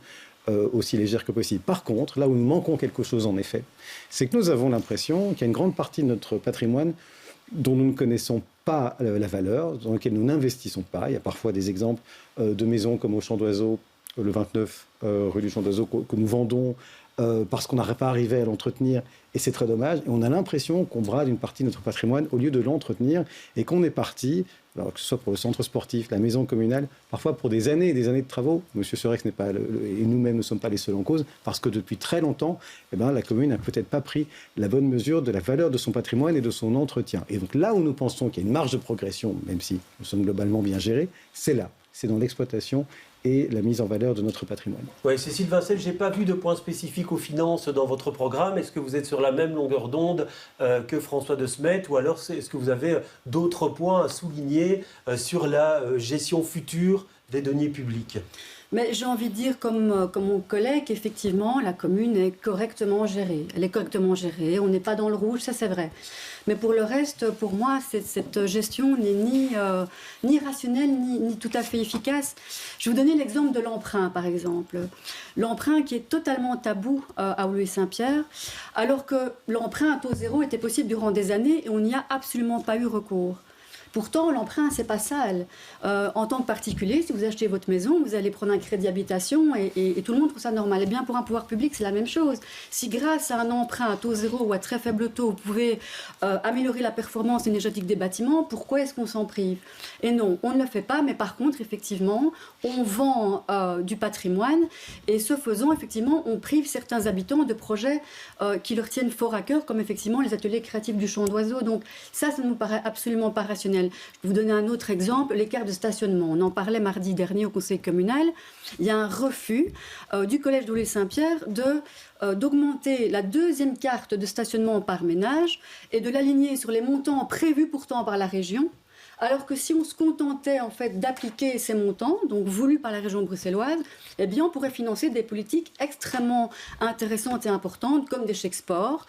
Speaker 5: aussi légère que possible. Par contre, là où nous manquons quelque chose en effet, c'est que nous avons l'impression qu'il y a une grande partie de notre patrimoine dont nous ne connaissons pas la valeur, dans lequel nous n'investissons pas. Il y a parfois des exemples de maisons comme au Champ d'Oiseau, le 29 rue du Champ d'Oiseau, que nous vendons parce qu'on n'aurait pas arrivé à l'entretenir, et c'est très dommage. Et on a l'impression qu'on brade une partie de notre patrimoine au lieu de l'entretenir, et qu'on est parti, alors que ce soit pour le centre sportif, la maison communale, parfois pour des années et des années de travaux. Monsieur Serex n'est pas, et nous-mêmes ne sommes pas les seuls en cause, parce que depuis très longtemps, la commune n'a peut-être pas pris la bonne mesure de la valeur de son patrimoine et de son entretien. Et donc là où nous pensons qu'il y a une marge de progression, même si nous sommes globalement bien gérés, c'est là, c'est dans l'exploitation et la mise en valeur de notre patrimoine.
Speaker 1: Oui, Cécile Vincel, je n'ai pas vu de point spécifique aux finances dans votre programme. Est-ce que vous êtes sur la même longueur d'onde que François de Smet, ou alors est-ce que vous avez d'autres points à souligner sur la gestion future des deniers publics ?
Speaker 4: Mais j'ai envie de dire, comme mon collègue, qu'effectivement, la commune est correctement gérée. Elle est correctement gérée, on n'est pas dans le rouge, ça c'est vrai. Mais pour le reste, pour moi, cette gestion n'est ni rationnelle, ni tout à fait efficace. Je vais vous donner l'exemple de l'emprunt, par exemple. L'emprunt qui est totalement tabou à Woluwe-Saint-Pierre, alors que l'emprunt à taux zéro était possible durant des années et on n'y a absolument pas eu recours. Pourtant, l'emprunt, c'est pas sale. En tant que particulier, si vous achetez votre maison, vous allez prendre un crédit habitation et tout le monde trouve ça normal. Et bien, pour un pouvoir public, c'est la même chose. Si grâce à un emprunt à taux zéro ou à très faible taux, vous pouvez améliorer la performance énergétique des bâtiments, pourquoi est-ce qu'on s'en prive ? Et non, on ne le fait pas, mais par contre, effectivement, on vend du patrimoine et ce faisant, effectivement, on prive certains habitants de projets qui leur tiennent fort à cœur, comme effectivement les ateliers créatifs du Champ d'Oiseau. Donc ça ne nous paraît absolument pas rationnel. opérationnel. Je vais vous donner un autre exemple, les cartes de stationnement. On en parlait mardi dernier au conseil communal. Il y a un refus du collège d'Oulé-Saint-Pierre d'augmenter la deuxième carte de stationnement par ménage et de l'aligner sur les montants prévus pourtant par la région. Alors que si on se contentait en fait d'appliquer ces montants, donc voulus par la région bruxelloise, eh bien on pourrait financer des politiques extrêmement intéressantes et importantes comme des chèques sport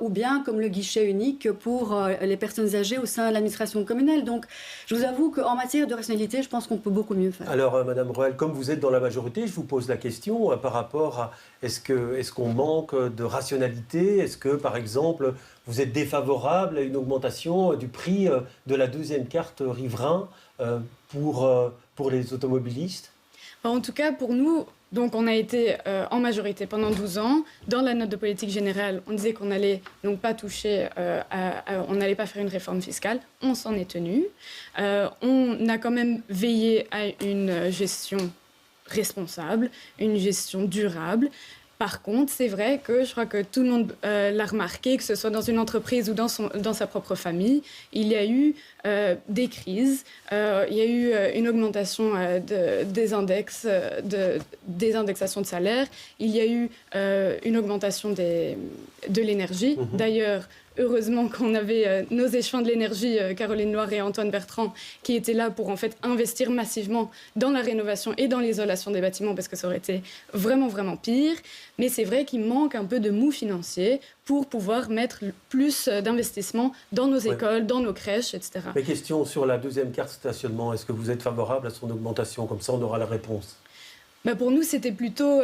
Speaker 4: ou bien comme le guichet unique pour les personnes âgées au sein de l'administration communale. Donc je vous avoue qu'en matière de rationalité, je pense qu'on peut beaucoup mieux faire.
Speaker 1: Alors Madame Roel, comme vous êtes dans la majorité, je vous pose la question par rapport à est-ce qu'on manque de rationalité? Est-ce que par exemple vous êtes défavorable à une augmentation du prix de la deuxième carte riverain pour les automobilistes?
Speaker 3: En tout cas, pour nous, donc on a été en majorité pendant 12 ans. Dans la note de politique générale, on disait qu'on n'allait donc pas toucher, on n'allait pas faire une réforme fiscale. On s'en est tenu. On a quand même veillé à une gestion responsable, une gestion durable. Par contre, c'est vrai que je crois que tout le monde l'a remarqué, que ce soit dans une entreprise ou dans sa propre famille, il y a eu des crises, il y a eu une augmentation des indexations de salaire, il y a eu une augmentation de l'énergie. D'ailleurs, heureusement qu'on avait nos échelons de l'énergie, Caroline Loire et Antoine Bertrand, qui étaient là pour en fait investir massivement dans la rénovation et dans l'isolation des bâtiments, parce que ça aurait été vraiment, vraiment pire. Mais c'est vrai qu'il manque un peu de mou financier pour pouvoir mettre plus d'investissements dans nos écoles, dans nos crèches, etc.
Speaker 1: Mais question sur la deuxième carte stationnement, est-ce que vous êtes favorable à son augmentation? Comme ça, on aura la réponse.
Speaker 3: Pour nous, c'était plutôt,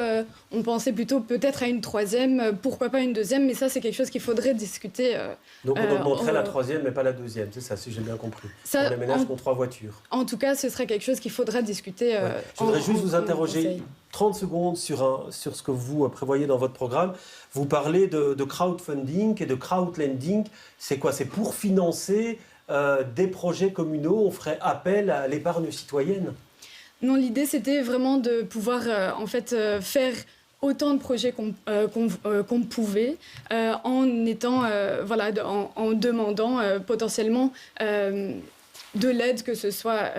Speaker 3: on pensait plutôt peut-être à une troisième, pourquoi pas une deuxième, mais ça, c'est quelque chose qu'il faudrait discuter.
Speaker 1: Donc on augmenterait la troisième, mais pas la deuxième, c'est ça, si j'ai bien compris. Ça, pour les ménages qui ont 3 voitures.
Speaker 3: En tout cas, ce serait quelque chose qu'il faudra discuter.
Speaker 1: Je voudrais juste vous interroger 30 secondes sur ce que vous prévoyez dans votre programme. Vous parlez de crowdfunding et de crowdlending. C'est quoi? C'est pour financer des projets communaux, on ferait appel à l'épargne citoyenne?
Speaker 3: Non, l'idée, c'était vraiment de pouvoir faire autant de projets qu'on pouvait en étant, en demandant potentiellement de l'aide, que ce soit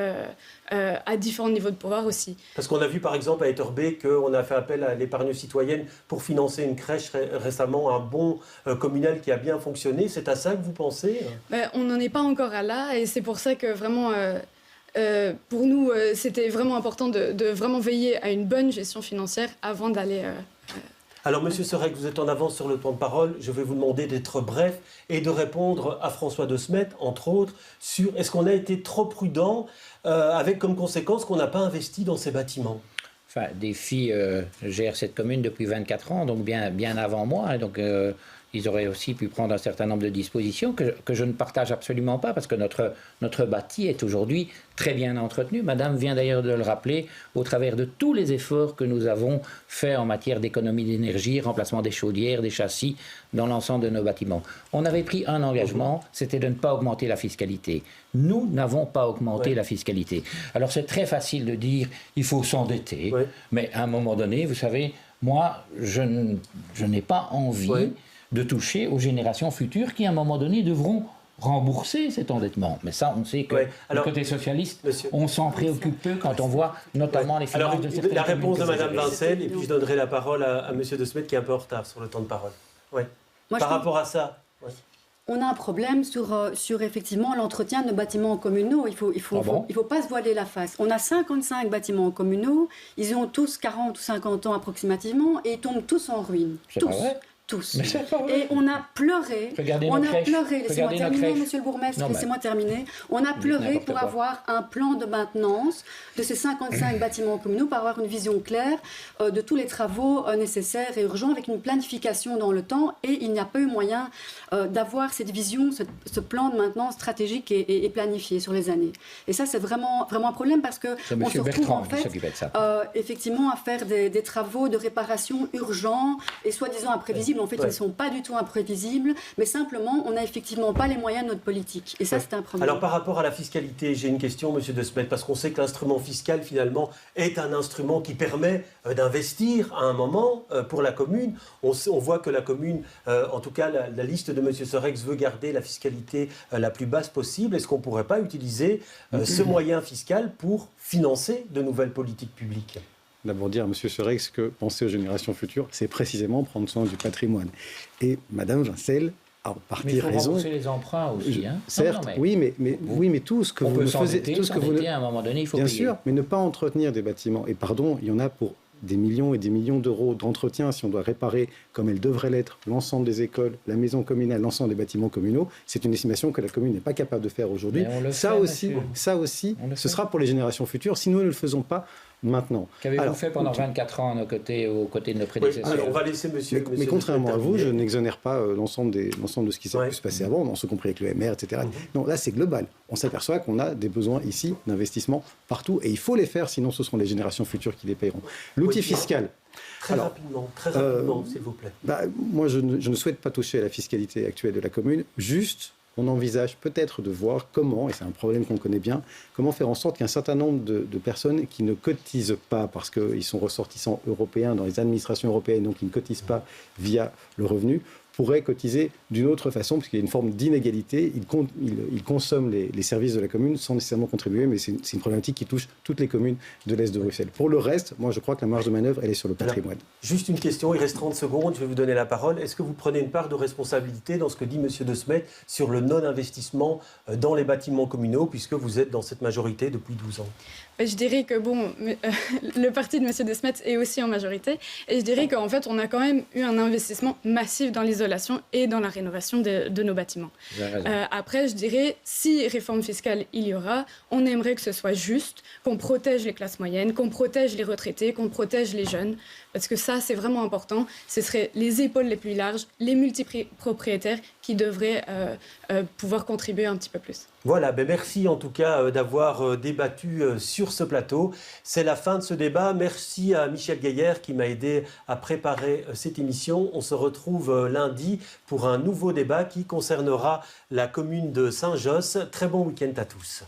Speaker 3: à différents niveaux de pouvoir aussi.
Speaker 1: Parce qu'on a vu par exemple à Etterbeek qu'on a fait appel à l'épargne citoyenne pour financer une crèche récemment, un bon communal qui a bien fonctionné. C'est à ça que vous pensez?
Speaker 3: On n'en est pas encore à là, et c'est pour ça que vraiment... pour nous, c'était vraiment important de vraiment veiller à une bonne gestion financière avant d'aller...
Speaker 1: Alors, Monsieur Serec, vous êtes en avance sur le temps de parole. Je vais vous demander d'être bref et de répondre à François De Smet, entre autres, sur est-ce qu'on a été trop prudent avec comme conséquence qu'on n'a pas investi dans ces bâtiments?
Speaker 2: Enfin, Défi gère cette commune depuis 24 ans, donc bien avant moi. Et donc, ils auraient aussi pu prendre un certain nombre de dispositions que je ne partage absolument pas, parce que notre bâti est aujourd'hui très bien entretenu. Madame vient d'ailleurs de le rappeler, au travers de tous les efforts que nous avons faits en matière d'économie d'énergie, remplacement des chaudières, des châssis, dans l'ensemble de nos bâtiments. On avait pris un engagement, c'était de ne pas augmenter la fiscalité. Nous n'avons pas augmenté la fiscalité. Alors c'est très facile de dire il faut s'endetter, mais à un moment donné, vous savez, moi, je n'ai pas envie de toucher aux générations futures qui, à un moment donné, devront rembourser cet endettement. Mais ça, on sait que du côté socialiste, on s'en préoccupe peu quand on voit notamment les finances de certaines...
Speaker 1: La réponse de Mme Vincel, et puis je donnerai la parole à M. De Smet qui est un peu en retard sur le temps de parole. Par rapport à ça...
Speaker 4: On a un problème sur effectivement l'entretien de bâtiments communaux. Il faut pas se voiler la face. On a 55 bâtiments communaux, ils ont tous 40 ou 50 ans approximativement et ils tombent tous en ruine. Tous. Et on a pleuré. Laissez-moi terminer, monsieur le bourgmestre, laissez-moi terminer. On a pleuré pour avoir un plan de maintenance de ces 55 bâtiments communaux, pour avoir une vision claire de tous les travaux nécessaires et urgents, avec une planification dans le temps. Et il n'y a pas eu moyen d'avoir cette vision, ce plan de maintenance stratégique et planifié sur les années. Et ça, c'est vraiment un problème, parce qu'on se retrouve en fait effectivement à faire des travaux de réparation urgents et soi-disant imprévisibles. mais en fait, ils ne sont pas du tout imprévisibles. Mais simplement, on n'a effectivement pas les moyens de notre politique. Et ça, c'est un problème.
Speaker 1: Alors, par rapport à la fiscalité, j'ai une question, Monsieur De Smet, parce qu'on sait que l'instrument fiscal, finalement, est un instrument qui permet d'investir à un moment pour la commune. On voit que la commune, en tout cas, la liste de Monsieur Sorex veut garder la fiscalité la plus basse possible. Est-ce qu'on ne pourrait pas utiliser ce moyen fiscal pour financer de nouvelles politiques publiques ?
Speaker 5: D'abord dire à M. Sorex que penser aux générations futures, c'est précisément prendre soin du patrimoine. Et Mme Vincel a en partie raison.
Speaker 2: Mais il faut rembourser les emprunts aussi.
Speaker 5: Certes, oui, mais tout ce que vous ne faisiez... Tout ce que vous
Speaker 2: à un moment donné, il faut
Speaker 5: bien
Speaker 2: payer.
Speaker 5: sûr, mais ne pas entretenir des bâtiments. Et pardon, il y en a pour des millions et des millions d'euros d'entretien si on doit réparer, comme elle devrait l'être, l'ensemble des écoles, la maison communale, l'ensemble des bâtiments communaux. C'est une estimation que la commune n'est pas capable de faire aujourd'hui. Ça aussi, ce sera pour les générations futures si nous ne le faisons pas maintenant.
Speaker 2: Qu'avez-vous fait pendant 24 ans aux côtés de nos prédécesseurs?
Speaker 1: Alors, on va laisser monsieur.
Speaker 5: Mais contrairement à vous, je n'exonère pas l'ensemble de ce qui s'est pu se passer avant, dans ce compris avec le MR, etc. Non, là, c'est global. On s'aperçoit qu'on a des besoins ici d'investissement partout et il faut les faire, sinon ce seront les générations futures qui les paieront. L'outil fiscal.
Speaker 1: Très rapidement, s'il vous plaît.
Speaker 5: Moi, je ne souhaite pas toucher à la fiscalité actuelle de la commune, juste... On envisage peut-être de voir comment, et c'est un problème qu'on connaît bien, comment faire en sorte qu'un certain nombre de personnes qui ne cotisent pas parce qu'ils sont ressortissants européens dans les administrations européennes, donc qui ne cotisent pas via le revenu, pourraient cotiser d'une autre façon, parce qu'il y a une forme d'inégalité. Ils consomment les services de la commune sans nécessairement contribuer, mais c'est une problématique qui touche toutes les communes de l'Est de Bruxelles. Pour le reste, moi je crois que la marge de manœuvre, elle est sur le patrimoine.
Speaker 1: Alors, juste une question, il reste 30 secondes, je vais vous donner la parole. Est-ce que vous prenez une part de responsabilité dans ce que dit M. De Smet sur le non-investissement dans les bâtiments communaux, puisque vous êtes dans cette majorité depuis 12 ans?
Speaker 3: Je dirais que le parti de M. De Smet est aussi en majorité. Et je dirais qu'en fait, on a quand même eu un investissement massif dans l'isolation et dans la rénovation de nos bâtiments. Après, je dirais, si réforme fiscale il y aura, on aimerait que ce soit juste, qu'on protège les classes moyennes, qu'on protège les retraités, qu'on protège les jeunes. Parce que ça, c'est vraiment important. Ce seraient les épaules les plus larges, les multipropriétaires qui devraient pouvoir contribuer un petit peu plus.
Speaker 1: Voilà, merci en tout cas d'avoir débattu sur ce plateau. C'est la fin de ce débat. Merci à Michel Gaillard qui m'a aidé à préparer cette émission. On se retrouve lundi pour un nouveau débat qui concernera la commune de Saint-Josse. Très bon week-end à tous.